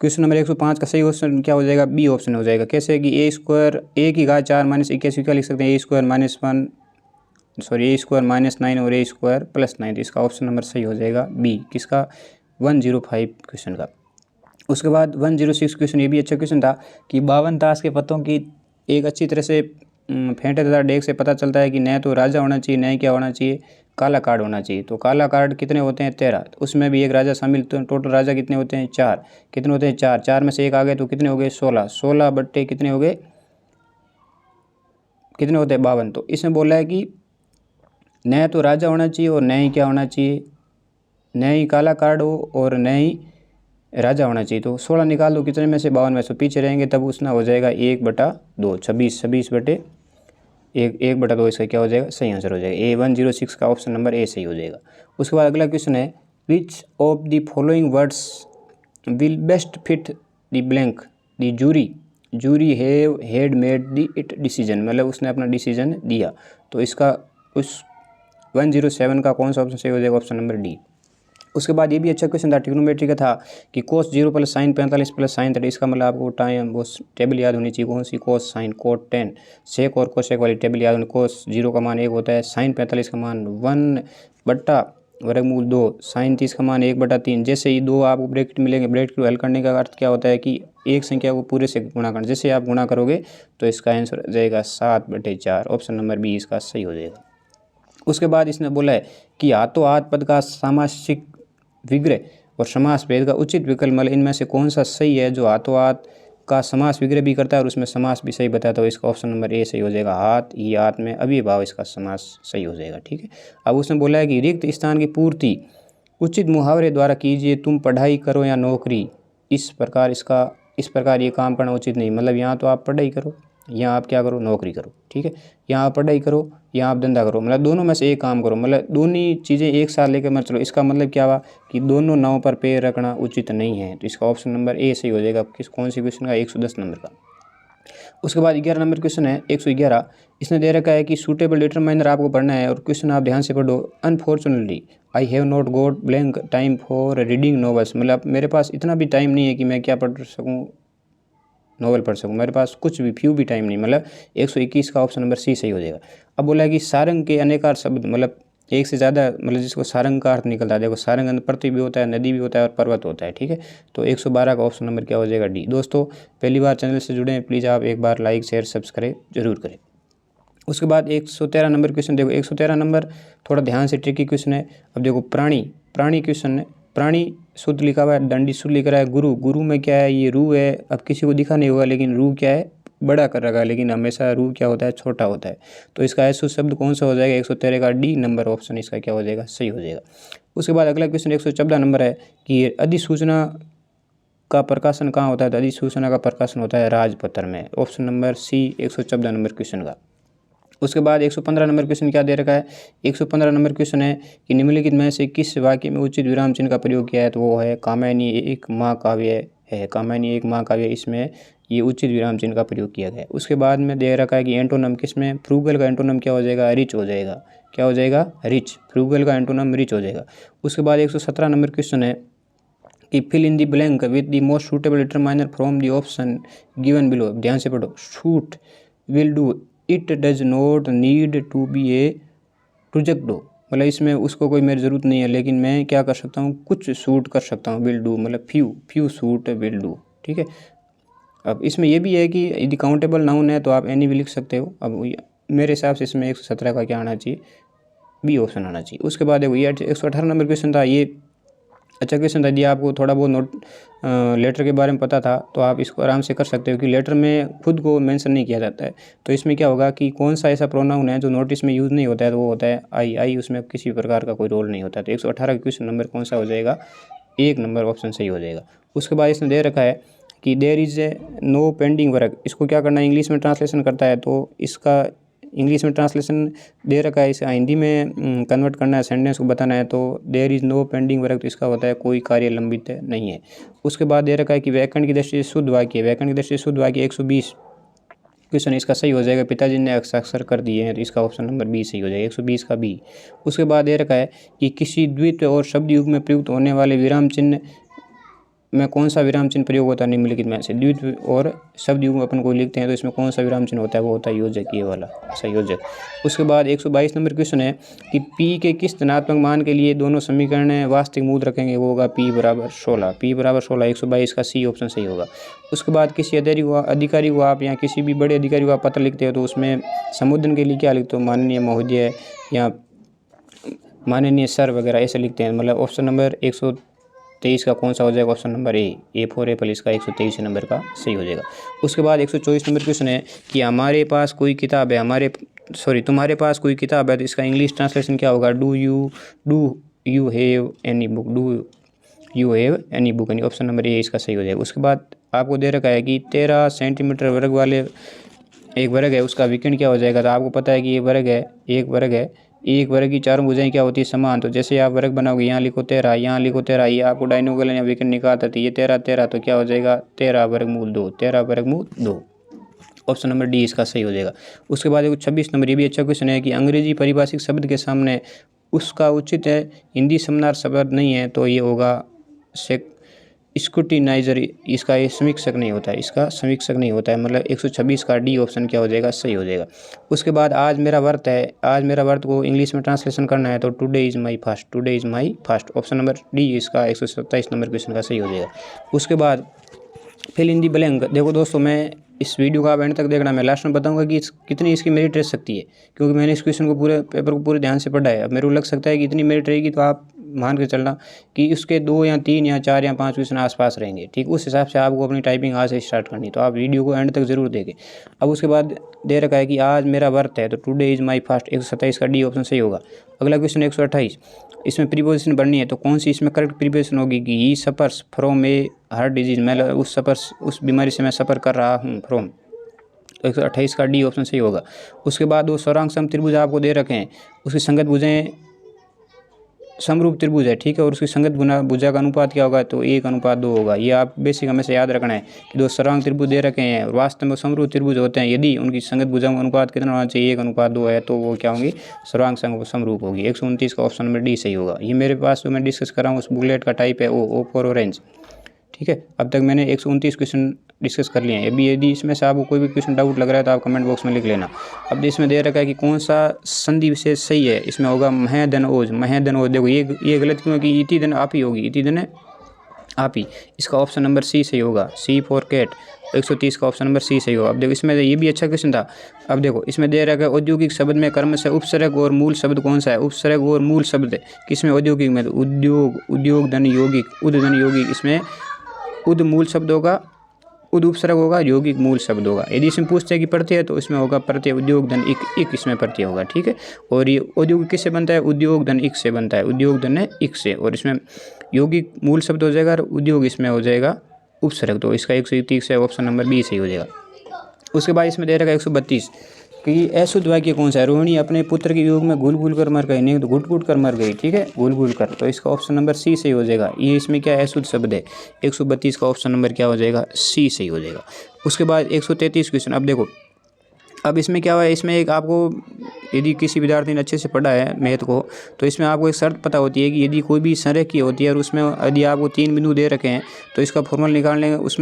क्वेश्चन नंबर 105 का सही ऑप्शन क्या हो जाएगा, बी ऑप्शन हो जाएगा। कैसे कि ए स्क्वायर ए की घात 4 - 81 क्या लिख सकते हैं, ए स्क्वायर -9 और ए स्क्वायर +9, तो इसका ऑप्शन नंबर सही हो जाएगा बी, किसका 105 क्वेश्चन का। उसके बाद 106 क्वेश्चन, ये भी अच्छा क्वेश्चन था कि 52 ताश के पत्तों की एक अच्छी तरह से फेंटे तथा डेक से पता चलता है कि न तो राजा होना चाहिए न क्या होना चाहिए, काला कार्ड होना चाहिए। तो काला कार्ड कितने होते हैं 13, तो उसमें भी एक राजा शामिल, तो टोटल राजा कितने होते हैं 4, कितने होते हैं 4, 4 में से एक आ गए तो कितने हो गए 16, 16 बट्टे कितने हो गए, कितने होते हैं 52। तो इसमें बोला है कि न तो राजा होना चाहिए और न ही क्या होना चाहिए, न ही काला कार्ड हो और न ही राजा होना चाहिए। तो 16 निकाल दो, कितने में से 52 में से पीछे रहेंगे, तब उसना हो जाएगा 1/2, 26 बटे 1/2, इसका क्या हो जाएगा सही आंसर हो जाएगा ए, 106 का ऑप्शन नंबर ए सही हो जाएगा। उसके बाद अगला क्वेश्चन है which of the following words will best fit the blank the jury have had made the it decision, मतलब उसने अपना डिसीजन दिया। तो इसका उस 107 का कौन सा ऑप्शन सही हो जाएगा? Option number D. उसके बाद ये भी अच्छा क्वेश्चन था, ट्रिग्नोमेट्री का था कि कोस 0 प्लस साइन 45 प्लस साइन 30, इसका मतलब आपको टाइम वो टेबल याद होनी चाहिए। कौन सी? कोस साइन कोट 10 सेक और कोसेक वाली टेबल याद होनी। कोस 0 का मान 1 होता है, साइन 45 का मान 1/√2, साइन 30 का मान 1/3। जैसे ही दो आपको ब्रैकेट मिलेंगे, ब्रैकेट को हल करने का अर्थ क्या होता है कि एक संख्या को पूरे से गुणा करना। जैसे आप गुणा करोगे तो इसका आंसर हो जाएगा 7/4। ऑप्शन नंबर बी इसका सही हो जाएगा। उसके बाद इसने बोला है कि हाथों हाथ पद का सामासिक विग्रह और समास भेद का उचित विकल्प, मतलब इनमें से कौन सा सही है जो हाथों हाथ का समास विग्रह भी करता है और उसमें समास भी सही बताता है? तो इसका ऑप्शन नंबर ए सही हो जाएगा। हाथ ही हाथ में अविभाव, इसका समास सही हो जाएगा। ठीक है। अब उसने बोला है कि रिक्त स्थान की पूर्ति उचित मुहावरे द्वारा कीजिए, तुम पढ़ाई करो या नौकरी। इस प्रकार ये काम करना उचित नहीं, मतलब यहाँ तो आप पढ़ाई करो, यहाँ आप क्या करो? नौकरी करो। ठीक है। यहाँ आप पढ़ाई करो, यहाँ आप धंधा करो, मतलब दोनों में से एक काम करो, मतलब दोनों चीज़ें एक साथ लेकर मत चलो। इसका मतलब क्या हुआ कि दोनों नाव पर पैर रखना उचित नहीं है। तो इसका ऑप्शन नंबर ए सही हो जाएगा। कौन सी क्वेश्चन का? 110 नंबर का। उसके बाद 11 नंबर क्वेश्चन है 111। इसने दे रखा है कि सूटेबल डिटरमाइनर आपको पढ़ना है और क्वेश्चन आप ध्यान से पढ़ो। Unfortunately I have not got blank time for reading novels, मतलब मेरे पास इतना भी टाइम नहीं है कि मैं क्या पढ़ सकूँ, नॉवल पढ़ सकूँ। मेरे पास कुछ भी फ्यू भी टाइम नहीं, मतलब 121 का ऑप्शन नंबर सी सही हो जाएगा। अब बोला है कि सारंग के अनेकार शब्द, मतलब एक से ज़्यादा, मतलब जिसको सारंग का अर्थ निकलता है। देखो सारंग पृथ्वी भी होता है, नदी भी होता है और पर्वत होता है। ठीक है। तो 112 का ऑप्शन नंबर क्या हो जाएगा? डी। दोस्तों पहली बार चैनल से जुड़े हैं, प्लीज़ आप एक बार लाइक शेयर सब्सक्राइब जरूर करें। उसके बाद 113 नंबर क्वेश्चन देखो। 113 नंबर थोड़ा ध्यान से ट्रिकी क्वेश्चन है। अब देखो प्राणी क्वेश्चन है। प्राणी शुद्ध लिखा हुआ है, दंडी शुद्ध लिख रहा है। गुरु में क्या है? ये रू है। अब किसी को दिखा नहीं होगा लेकिन रू क्या है? बड़ा कर रखा है, लेकिन हमेशा रू क्या होता है? छोटा होता है। तो इसका ऐसा शब्द कौन सा हो जाएगा? 113 का डी नंबर ऑप्शन इसका क्या हो जाएगा? सही हो जाएगा। उसके बाद अगला क्वेश्चन 114 नंबर है कि अधिसूचना का प्रकाशन कहाँ होता है? तो अधिसूचना का प्रकाशन होता है राजपत्र में। Option number C 114 number question का। उसके बाद 115 नंबर क्वेश्चन क्या दे रखा है? 115 नंबर क्वेश्चन है कि निम्नलिखित में से किस वाक्य में उचित विराम चिन्ह का प्रयोग किया है? तो वो है कामायनी एक महाकाव्य है। कामायनी एक महाकाव्य, इसमें ये उचित विराम चिन्ह का प्रयोग किया गया है। उसके बाद में दे रखा है कि एंटोनम किसमें? फ्रूगल का एंटोनम क्या हो जाएगा? रिच हो जाएगा। क्या हो जाएगा? रिच। फ्रूगल का एंटोनम रिच हो जाएगा। उसके बाद 117 नंबर क्वेश्चन है कि fill in the blank with the most suitable determiner from the option given below. ध्यान से पढ़ो। Shoot, will do, it does not need to be a project do, मतलब इसमें उसको कोई मेरी ज़रूरत नहीं है लेकिन मैं क्या कर सकता हूँ? कुछ शूट कर सकता हूँ। विल डू मतलब फ्यू शूट विल डू। ठीक है। अब इसमें यह भी है कि यदि काउंटेबल नाउन है तो आप एनी भी लिख सकते हो। अब मेरे हिसाब से इसमें 117 का क्या आना चाहिए? बी ऑप्शन आना चाहिए। उसके बाद देखो ये 118 नंबर क्वेश्चन था। ये अच्छा क्वेश्चन था। यदि आपको थोड़ा बहुत लेटर के बारे में पता था तो आप इसको आराम से कर सकते हो कि लेटर में खुद को मेंशन नहीं किया जाता है। तो इसमें क्या होगा कि कौन सा ऐसा प्रोनाउन है जो नोटिस में यूज़ नहीं होता है? तो वो होता है आई। उसमें किसी प्रकार का कोई रोल नहीं होता है। तो 118 का क्वेश्चन नंबर कौन सा हो जाएगा? 1 नंबर ऑप्शन सही हो जाएगा। उसके बाद इसने दे रखा है कि there is a no pending work. इसको क्या करना है? इंग्लिश में ट्रांसलेशन करता है। तो इसका इंग्लिश में ट्रांसलेशन दे रखा है, इसे हिंदी में कन्वर्ट करना है, सेंटेंस को बताना है। तो there is no pending work, तो इसका होता है कोई कार्य लंबित नहीं है। उसके बाद दे रखा है कि व्याकरण की दृष्टि से शुद्ध वाक्य। व्याकरण की दृष्टि से शुद्ध वाक्य 120 क्वेश्चन इसका सही हो जाएगा। पिताजी ने हस्ताक्षर कर दिए हैं, तो इसका ऑप्शन नंबर बी सही हो जाएगा। 120 का बी। उसके बाद दे रखा है कि किसी द्वित्व और शब्द युग में प्रयुक्त होने वाले विराम चिन्ह में कौन सा विराम चिन्ह प्रयोग होता है? निम्नलिखित में से द्वित्व और शब्द युग अपन को लिखते हैं तो इसमें कौन सा विराम चिन्ह होता है? वो होता है योजक, ये वाला संयोजक। उसके बाद 122 नंबर क्वेश्चन है कि पी के किस धनात्मक मान के लिए दोनों समीकरण वास्तविक मूल रखेंगे? वो होगा पी बराबर 16। पी बराबर 16 122 का सी ऑप्शन सही होगा। उसके बाद किसी अधिकारी को आप या किसी भी बड़े अधिकारी को आप पत्र लिखते हो तो उसमें संबोधन के लिए क्या लिखते हो? माननीय महोदय या माननीय सर वगैरह ऐसे लिखते हैं। मतलब ऑप्शन नंबर 123 का कौन सा हो जाएगा? Option number A for Apple, इसका 123 नंबर का सही हो जाएगा। उसके बाद 124 नंबर क्वेश्चन है कि हमारे पास कोई किताब है, तुम्हारे पास कोई किताब है, तो इसका इंग्लिश ट्रांसलेशन क्या होगा? Do you have any book. Do you have any book, यानी ऑप्शन नंबर ए इसका सही हो जाएगा। उसके बाद आपको दे रखा है कि 13 सेंटीमीटर वर्ग वाले एक वर्ग है, उसका विकर्ण क्या हो जाएगा? तो आपको पता है कि ये वर्ग है, एक वर्ग है एक वर्ग की चारों भुजाएं क्या होती है? समान। तो जैसे आप वर्ग बनाओगे, यहाँ लिखो 13, यहाँ लिखो 13, ये आपको डायगोनल या विकर्ण निकालता था, ये 13 13, तो क्या हो जाएगा? 13 वर्गमूल 2, 13 वर्गमूल 2। ऑप्शन नंबर डी इसका सही हो जाएगा। उसके बाद देखो 26 नंबर, ये भी अच्छा क्वेश्चन है कि अंग्रेजी पारिभाषिक शब्द के सामने उसका उचित है हिंदी समानार्थी शब्द नहीं है, तो ये होगा स्क्रूटिनाइजर। इसका ये समीक्षक नहीं होता है, इसका समीक्षक नहीं होता है, मतलब 126 का डी ऑप्शन क्या हो जाएगा? सही हो जाएगा। उसके बाद आज मेरा व्रत है, आज मेरा व्रत को इंग्लिश में ट्रांसलेशन करना है, तो today is my fast, today is my fast. Option number D इसका 127 नंबर क्वेश्चन का सही हो जाएगा। उसके बाद फिल इन दी ब्लैंक। देखो दोस्तों, मैं इस वीडियो का आप एंड तक देखना, मैं लास्ट में बताऊंगा कि कितनी इसकी मेरिट रह सकती है, क्योंकि मैंने इस क्वेश्चन को पूरे पेपर को पूरे ध्यान से पढ़ा है। अब मेरे को लग सकता है कि इतनी मेरिट रहेगी, तो आप मान के चलना कि उसके 2 या 3 या 4 या 5 क्वेश्चन आसपास रहेंगे, ठीक। उस हिसाब से आपको अपनी टाइपिंग आज से स्टार्ट करनी, तो आप वीडियो को एंड तक जरूर देखें। अब उसके बाद दे रखा है कि आज मेरा व्रत है, तो टुडे इज़ माई फास्ट, 127 का डी ऑप्शन सही होगा। अगला क्वेश्चन 128, इसमें प्रीपोजिशन बढ़नी है, तो कौन सी इसमें करेक्ट प्रीपोजिशन होगी कि ही suffers from A heart disease, मैं उस बीमारी से मैं सफ़र कर रहा हूँ, फ्रॉम। तो 128 का डी ऑप्शन सही होगा। उसके बाद वो सौरांग त्रिभुज आपको दे रखे हैं, उसकी संगत भुजाएं समरूप त्रिभुज है, ठीक है, और उसकी संगत भुजा का अनुपात क्या होगा? तो 1:2 होगा। ये आप बेसिक हमेशा याद रखना है कि 2 सौरांग त्रिभुज दे रखे हैं और वास्तव में समरूप त्रिभुज होते हैं, यदि उनकी संगत भुजाओं का अनुपात कितना होना चाहिए? 1:2 है, तो वो क्या होंगी? सौरांग समरूप होगी। 129 का ऑप्शन नंबर डी सही होगा। ये मेरे पास जो मैं डिस्कस कर रहा हूँ उस बुकलेट का टाइप है ओ फॉर ऑरेंज, ठीक है। अब तक मैंने 129 क्वेश्चन डिस्कस कर लिए हैं। अभी यदि इसमें से आपको कोई भी क्वेश्चन डाउट लग रहा है तो आप कमेंट बॉक्स में लिख लेना। अब इसमें दे रखा है कि कौन सा संधि विशेष सही है, इसमें होगा मह धन ओज, मह धन ओज। देखो ये गलत क्यों है कि इति धन आप ही होगी, इति धन आप ही, इसका ऑप्शन नंबर सी सही होगा, सी फॉर कैट। 130 का ऑप्शन नंबर सी सही होगा। अब देखो इसमें ये भी अच्छा क्वेश्चन था। अब देखो इसमें दे रखा है औद्योगिक शब्द में कर्म से उपसर्ग और मूल शब्द कौन सा है? उपसर्ग और मूल शब्द किसमें? औद्योगिक में उद्योग धन यौगिक, उद धन यौगिक, इसमें उद मूल शब्द होगा, उद उपसर्ग होगा, यौगिक मूल शब्द होगा। यदि इसमें पूछते हैं कि प्रत्यय है, तो इसमें होगा प्रत्यय, उद्योग धन इक इसमें प्रत्यय होगा, ठीक है। और ये औद्योगिक किससे बनता है? उद्योग धन इक से बनता है, उद्योग धन इक से, और इसमें यौगिक मूल शब्द हो जाएगा और उद्योग इसमें हो जाएगा उपसर्ग। तो इसका 130 से ऑप्शन नंबर बी सही हो जाएगा। उसके बाद इसमें दे रखा है 132 कि अशुद्ध वाक्य कौन सा है? रोहिणी अपने पुत्र के वियोग में घुल घुल कर मर गई, नहीं तो घुट घुट कर मर गई, ठीक है, घुल घुल कर। तो इसका ऑप्शन नंबर सी सही हो जाएगा। ये इसमें क्या है? अशुद्ध शब्द है। 132 का ऑप्शन नंबर क्या हो जाएगा? सी सही हो जाएगा। उसके बाद 133 क्वेश्चन। अब देखो, अब इसमें क्या हुआ है, इसमें एक आपको यदि किसी विद्यार्थी ने अच्छे से पढ़ा है मैथ को, तो इसमें आपको एक शर्त पता होती है कि यदि कोई भी संरेखीय होती है और उसमें यदि आपको 3 बिंदु दे रखे हैं, तो इसका फॉर्मूला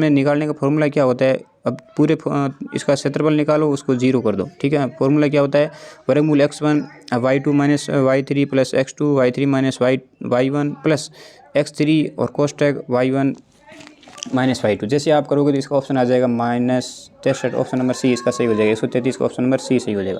निकालने का फॉर्मूला क्या होता है? अब पूरे इसका क्षेत्रफल निकालो, उसको 0 कर दो, ठीक है। फॉर्मूला क्या होता है? वर्गमूल x1 y2 minus y3 plus x2 y3 minus y1 plus x3 और कोष्टक y1 माइनस y2। जैसे आप करोगे तो इसका ऑप्शन आ जाएगा -63, ऑप्शन नंबर सी इसका सही हो जाएगा। 133 का ऑप्शन नंबर सी सही हो जाएगा।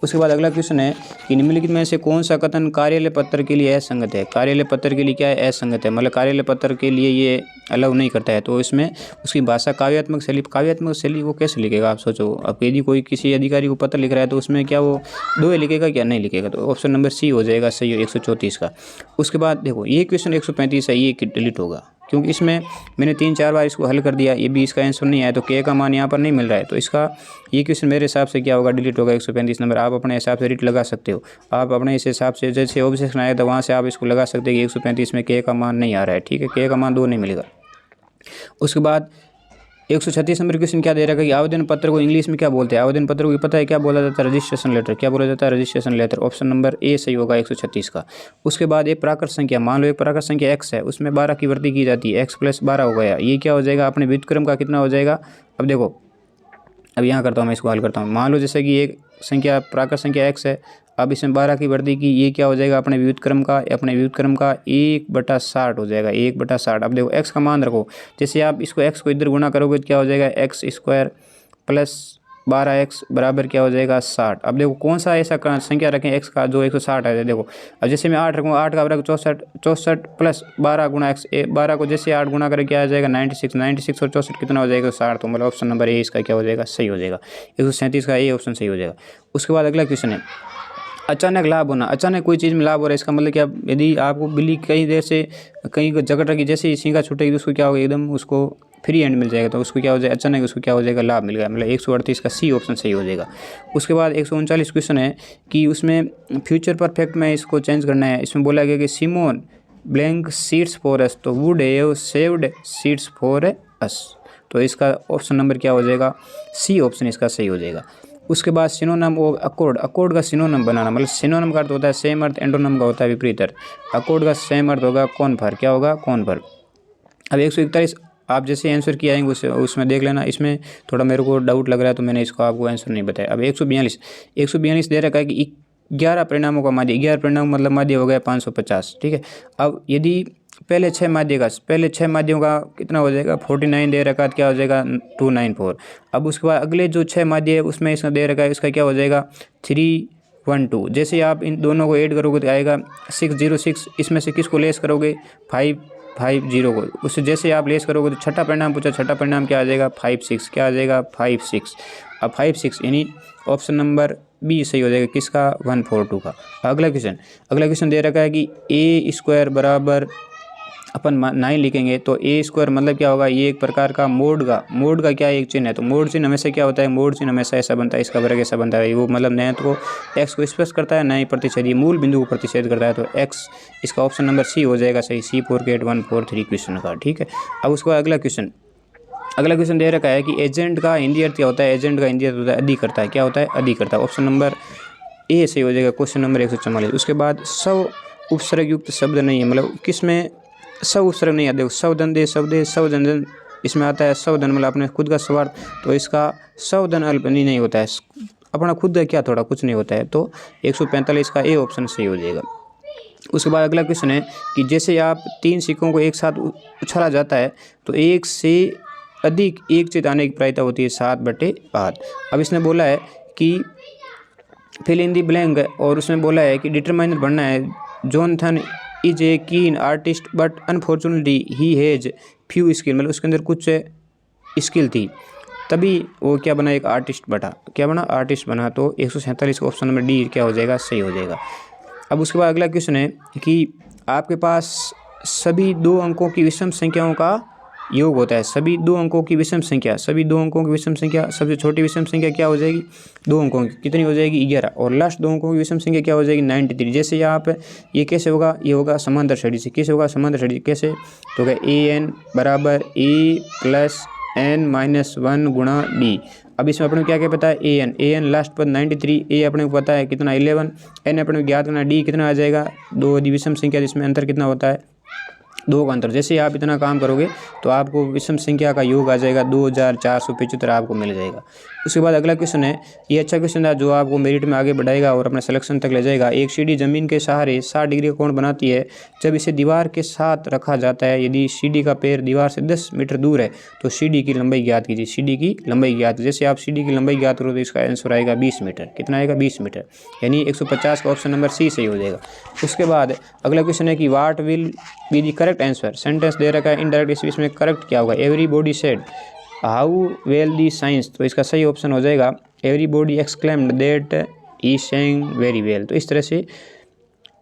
उसके बाद अगला क्वेश्चन है कि निम्नलिखित में से कौन सा कथन कार्यालय पत्र के लिए असंगत है? कार्यालय पत्र के लिए क्या है? असंगत है, मतलब कार्यालय पत्र के लिए ये अलाउ नहीं करता है। तो इसमें उसकी भाषा काव्यात्मक शैली वो कैसे लिखेगा? आप सोचो, अब यदि कोई किसी अधिकारी को पत्र लिख रहा है तो उसमें क्या वो दोहे लिखेगा क्या? नहीं लिखेगा। तो ऑप्शन नंबर सी हो जाएगा सही 134 का। उसके बाद देखो ये क्वेश्चन 135 है, ये डिलीट होगा क्योंकि इसमें मैंने 3-4 बार इसको हल कर दिया, ये भी इसका आंसर नहीं आया, तो के का मान यहाँ पर नहीं मिल रहा है, तो इसका ये क्वेश्चन मेरे हिसाब से क्या होगा? डिलीट होगा 135 नंबर। आप अपने हिसाब से रीट लगा सकते हो, आप अपने इस हिसाब से जैसे ऑब्जेक्शन आया था वहाँ से आप इसको लगा सकते हैं कि 135 में के का मान नहीं आ रहा है, ठीक है, के का मान 2 नहीं मिलेगा। उसके बाद 136 नंबर क्वेश्चन क्या दे रखा है कि आवेदन पत्र को इंग्लिश में क्या बोलते हैं? आवेदन पत्र को पता है क्या बोला जाता है? Registration letter. क्या बोला जाता है? Registration letter. Option number A सही होगा 136 का। उसके बाद एक प्राकृत संख्या, मान लो एक प्राकृत संख्या x है, उसमें 12 की वृद्धि की जाती है, x + 12 हो गया, ये क्या हो जाएगा? अपने व्युत्क्रम का कितना हो जाएगा? अब देखो, अब यहाँ करता हूँ मैं, इसको हल करता हूँ। मान लो जैसे कि एक संख्या प्राकृत संख्या x है, अब इसमें 12 की वृद्धि की, ये क्या हो जाएगा? अपने व्युत्क्रम का 1/60 हो जाएगा, 1/60। अब देखो x का मान रखो, जैसे आप इसको x को इधर गुणा करोगे तो क्या हो जाएगा? x² + 12x बराबर क्या हो जाएगा? 60। अब देखो कौन सा ऐसा संख्या रखें x का जो 160 है। देखो अब जैसे मैं 8 रखूँगा, 8 का वर्ग 64 + 12 गुणा x, 12 को जैसे 8 गुणा करें क्या आ जाएगा? 96 और 64 कितना हो जाएगा? 60। तो मतलब ऑप्शन नंबर ए इसका क्या हो जाएगा? सही हो जाएगा। 137 का ए ऑप्शन सही हो जाएगा। उसके बाद अगला क्वेश्चन है अचानक लाभ होना। अचानक कोई चीज़ में लाभ हो रहा है, इसका मतलब क्या? यदि आपको बिल्ली कई देर से कहीं जकड़ रखी, जैसे ही सींगा छूटेगी तो उसको क्या होगा? एकदम उसको फ्री हैंड मिल जाएगा तो उसको क्या हो जाएगा, अचानक उसको क्या हो जाएगा, लाभ मिल गया, मतलब 138 का सी ऑप्शन सही हो जाएगा। उसके बाद 139 क्वेश्चन है कि उसमें फ्यूचर परफेक्ट में इसको चेंज करना है। इसमें बोला गया कि Simon blank seeds for us, तो would have saved seeds for us, तो इसका ऑप्शन नंबर क्या हो जाएगा, सी ऑप्शन इसका सही हो जाएगा। उसके बाद सिनोनिम ऑफ अकॉर्ड, अकॉर्ड का सिनोनिम बनाना, मतलब सिनोनिम का अर्थ होता है सेम अर्थ, एंटोनिम का होता है विपरीत अर्थ। अकॉर्ड का सेम अर्थ होगा कॉन्फर, क्या होगा, कॉन्फर। अब 141 आप जैसे आंसर किया आएंगे उसमें देख लेना, इसमें थोड़ा मेरे को डाउट लग रहा है तो मैंने इसको आपको आंसर नहीं बताया। अब 142 दे रखा है कि 11 परिणामों का माध्य, 11 परिणाम मतलब माध्य हो गया 550, ठीक है। अब यदि पहले 6 माध्यों का कितना हो जाएगा, 49 दे रखा है, क्या हो जाएगा 294। अब उसके बाद अगले जो 6 माध्य है उसमें इसका दे रखा है, इसका क्या हो जाएगा 312। जैसे आप इन दोनों को ऐड करोगे तो आएगा 606, इसमें से किसको लेस करोगे, 550 को, उससे जैसे आप लेस करोगे तो छठा परिणाम पूछा, छठा परिणाम क्या आ जाएगा 56, क्या आ जाएगा 56। अब 56 यानी ऑप्शन नंबर बी सही हो जाएगा, किसका 142 का। अगला क्वेश्चन दे रखा है कि ए स्क्वायर बराबर अपन 9 लिखेंगे तो ए स्क्वायर मतलब क्या होगा, ये एक प्रकार का मोड का क्या एक चिन्ह है, तो मोड चिन्ह हमेशा क्या होता है, मोड चिन्ह हमेशा ऐसा बनता है, इसका वर्ग ऐसा बनता है, वो मतलब न तो एक्स को स्पर्श करता है, न ही प्रतिच्छेद, ये मूल बिंदु को प्रतिच्छेद करता है, तो एक्स इसका ऑप्शन नंबर सी हो जाएगा सही, C48 क्वेश्चन का, ठीक है। अब उसके बाद अगला क्वेश्चन दे रखा है कि एजेंट का हिंदी अर्थ क्या होता है, एजेंट का हिंदी अर्थ होता है अधिकर्ता, क्या होता है अधिकर्ता, ऑप्शन नंबर ए सही हो जाएगा, क्वेश्चन नंबर 144। उसके बाद सव उपसर्ग युक्त शब्द नहीं है, मतलब किसमें सब उपसर्ग नहीं आते, सवदंदे शब्दे सवदंदन, इसमें आता है सवदन मतलब अपने खुद का स्वार्थ, तो इसका सवदन अल्पनी नहीं होता है, अपना खुद का क्या थोड़ा कुछ नहीं होता है, तो 145 का ए ऑप्शन सही हो जाएगा। उसके बाद अगला क्वेश्चन है कि जैसे आप 3 सिक्कों को एक साथ उछाला जाता है तो एक से अधिक एक चित आने की प्रायिकता होती है 7/8। अब इसने बोला है कि फिल इन दी ब्लैंक, और उसमें बोला है कि डिटरमाइनर बनना है, जोनाथन इज ए कीन artist but unfortunately he has few skill, मतलब उसके अंदर कुछ स्किल थी तभी वो क्या बना, एक आर्टिस्ट बना, आर्टिस्ट बना, तो 147 का ऑप्शन नंबर डी क्या हो जाएगा, सही हो जाएगा। अब उसके बाद अगला क्वेश्चन है कि आपके पास सभी 2 अंकों की विषम संख्याओं का योग होता है, सभी 2 अंकों की विषम संख्या, सबसे छोटी विषम संख्या क्या हो जाएगी, 2 अंकों की कितनी हो जाएगी 11, और लास्ट 2 अंकों की विषम संख्या क्या हो जाएगी 93। जैसे आप ये कैसे होगा, ये होगा समांतर श्रेणी से, कैसे होगा समांतर श्रेणी कैसे, तो क्या an बराबर a + n-1 गुणा d। अब इसमें अपने को क्या क्या पता है, an लास्ट पर 93, a अपने को पता है कितना 11, n अपने को ज्ञात करना, d कितना आ जाएगा 2 विषम संख्या जिसमें अंतर कितना होता है 2 का अंतर। जैसे आप इतना काम करोगे तो आपको विषम संख्या का योग आ जाएगा 2475 आपको मिल जाएगा। उसके बाद अगला क्वेश्चन है, ये अच्छा क्वेश्चन है जो आपको मेरिट में आगे बढ़ाएगा और अपने सिलेक्शन तक ले जाएगा। एक सीढ़ी जमीन के सहारे 60 डिग्री का कोण बनाती है जब इसे दीवार के साथ रखा जाता है, यदि सीढ़ी का पैर दीवार से 10 मीटर दूर है तो सीढ़ी की लंबाई ज्ञात कीजिए, सीढ़ी की लंबाई ज्ञात। जैसे आप सीढ़ी की लंबाई ज्ञात करो तो इसका आंसर आएगा 20 मीटर, कितना आएगा 20 मीटर, यानी 150 का ऑप्शन नंबर सी सही हो जाएगा। उसके बाद अगला क्वेश्चन है कि what will be the correct answer, sentence दे रखा है इनडायरेक्ट स्पीच में करेक्ट क्या होगा, everybody said how well the science, तो इसका सही ऑप्शन हो जाएगा everybody exclaimed that he saying very well. तो इस तरह से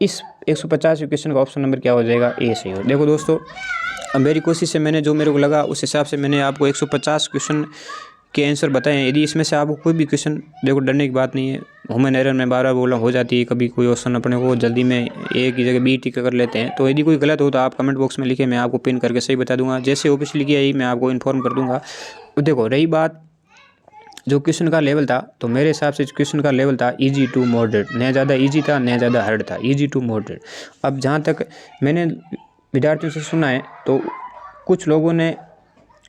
इस 150 क्वेश्चन का ऑप्शन नंबर क्या हो जाएगा, ए सही हो। देखो दोस्तों, अब मेरी कोशिश से मैंने जो मेरे को लगा उस हिसाब से मैंने आपको 150 क्वेश्चन के आंसर बताए हैं। यदि इसमें से आपको कोई भी क्वेश्चन, देखो डरने की बात नहीं है, ह्यूमन एरर में बार बोला हो जाती है, कभी कोई क्वेश्चन अपने को जल्दी में ए की जगह बी टिक कर लेते हैं, तो यदि कोई गलत हो तो आप कमेंट बॉक्स में लिखे, मैं आपको पिन करके सही बता दूंगा। जैसे ऑफिस लिखी है मैं आपको इन्फॉर्म कर दूंगा। देखो रही बात जो क्वेश्चन का लेवल था, तो मेरे हिसाब से क्वेश्चन का लेवल था इजी टू मॉडरेट, न ज़्यादा इजी था न ज़्यादा हार्ड था, इजी टू मॉडरेट। अब जहाँ तक मैंने विद्यार्थियों से सुना है तो कुछ लोगों ने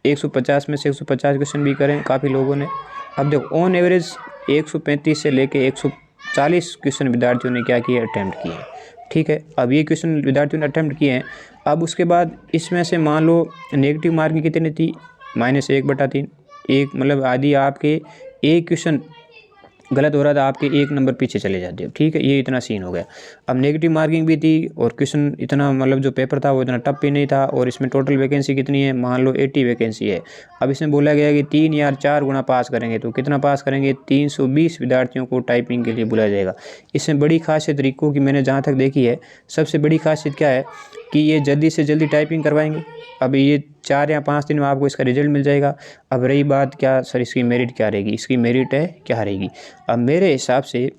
150 में से 150 क्वेश्चन भी करें, काफ़ी लोगों ने। अब देखो ऑन एवरेज 135 से लेके 140 क्वेश्चन विद्यार्थियों ने क्या किए, अटैम्प्ट किए, ठीक है। अब ये क्वेश्चन विद्यार्थियों ने अटैम्प्ट किए हैं। अब उसके बाद इसमें से मान लो नेगेटिव मार्किंग कितनी थी, -1/3, एक मतलब आदि आपके एक क्वेश्चन गलत हो रहा था, आपके 1 नंबर पीछे चले जाते हो, ठीक है, ये इतना सीन हो गया। अब नेगेटिव मार्किंग भी थी और क्वेश्चन इतना मतलब जो पेपर था वो इतना टफ भी नहीं था, और इसमें टोटल वैकेंसी कितनी है, मान लो 80 वैकेंसी है। अब इसमें बोला गया कि 3 या 4 गुना पास करेंगे, तो कितना पास करेंगे, 320 विद्यार्थियों को टाइपिंग के लिए बुलाया जाएगा। इसमें बड़ी खासियत रिको की मैंने जहाँ तक देखी है, सबसे बड़ी खासियत क्या है कि ये जल्दी से जल्दी टाइपिंग करवाएंगे। अब ये 4 या 5 दिन में आपको इसका रिजल्ट मिल जाएगा। अब रही बात क्या सर इसकी मेरिट क्या रहेगी, इसकी मेरिट है क्या रहेगी। अब मेरे हिसाब से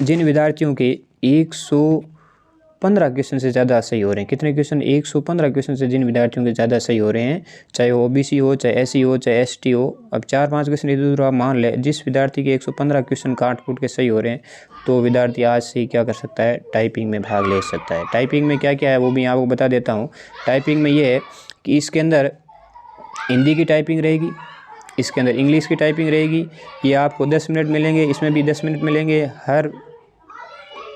जिन विद्यार्थियों के 115 क्वेश्चन से ज़्यादा सही हो रहे हैं, कितने क्वेश्चन, 115 क्वेश्चन से जिन विद्यार्थियों के ज़्यादा सही हो रहे हैं, चाहे वो ओबीसी हो, चाहे एससी हो, चाहे एसटी हो, अब 4-5 क्वेश्चन इधर उधर आप मान लें, जिस विद्यार्थी के 115 क्वेश्चन काट कूट के सही हो रहे हैं, तो विद्यार्थी आज से ही क्या कर सकता है, टाइपिंग में भाग ले सकता है। टाइपिंग में क्या क्या है वो भी आपको बता देता हूँ। टाइपिंग में ये है कि इसके अंदर हिंदी की टाइपिंग रहेगी, इसके अंदर इंग्लिश की टाइपिंग रहेगी। ये आपको 10 मिनट मिलेंगे, इसमें भी 10 मिनट मिलेंगे। हर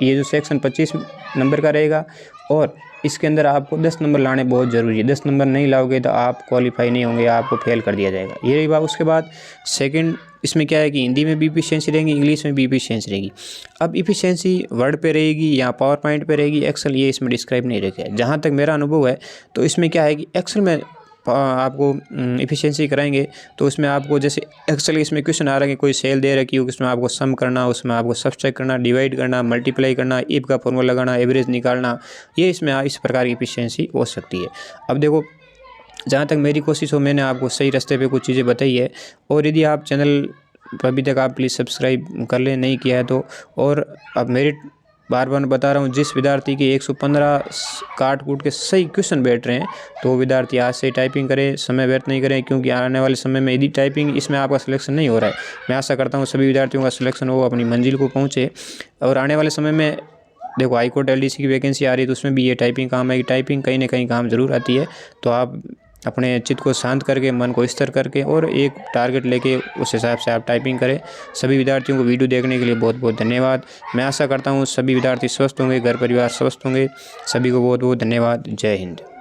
ये जो सेक्शन 25 नंबर का रहेगा और इसके अंदर आपको 10 नंबर लाने बहुत ज़रूरी है। 10 नंबर नहीं लाओगे तो आप क्वालिफाई नहीं होंगे, आपको फेल कर दिया जाएगा। ये रही बात। उसके बाद सेकंड इसमें क्या है कि हिंदी में भी इफिशिएंसी रहेगी, इंग्लिश में भी इफिशिएंसी रहेगी। अब इफिशिएंसी वर्ड पे रहेगी या पावर पॉइंट पे रहेगी, एक्सेल ये इसमें डिस्क्राइब नहीं रखा है। जहाँ तक मेरा अनुभव है तो इसमें क्या है कि एक्सेल में आपको इफिशिएंसी कराएंगे तो उसमें आपको जैसे एक्सेल इसमें क्वेश्चन आ रहे हैं, कोई सेल दे रखी हो, उसमें आपको सम करना, उसमें आपको सब्सट्रैक्ट करना, डिवाइड करना, मल्टीप्लाई करना, इफ का फॉर्मूला लगाना, एवरेज निकालना, ये इसमें इस प्रकार की इफिशिएंसी हो सकती है। अब देखो जहाँ तक मेरी कोशिश हो मैंने आपको सही रास्ते पे कुछ चीज़ें बताई है। और यदि आप चैनल अभी तक आप प्लीज़ सब्सक्राइब कर लें, नहीं किया है तो। और अब मेरी बार बार बता रहा हूँ, जिस विद्यार्थी के 115 काट कूट के सही क्वेश्चन बैठ रहे हैं तो वो विद्यार्थी आज से टाइपिंग करें, समय व्यर्थ नहीं करें, क्योंकि आने वाले समय में यदि टाइपिंग इसमें आपका सिलेक्शन नहीं हो रहा है, मैं आशा करता हूँ सभी विद्यार्थियों का सिलेक्शन हो, अपनी मंजिल को पहुँचे। और आने वाले समय में देखो हाईकोर्ट एलडीसी की वैकेंसी आ रही है तो उसमें भी ये टाइपिंग काम आएगी। टाइपिंग कहीं ना कहीं काम ज़रूर आती है। तो आप अपने चित्त को शांत करके, मन को स्थिर करके और एक टारगेट लेके उस हिसाब से आप टाइपिंग करें। सभी विद्यार्थियों को वीडियो देखने के लिए बहुत बहुत धन्यवाद। मैं आशा करता हूँ सभी विद्यार्थी स्वस्थ होंगे, घर परिवार स्वस्थ होंगे। सभी को बहुत बहुत धन्यवाद। जय हिंद।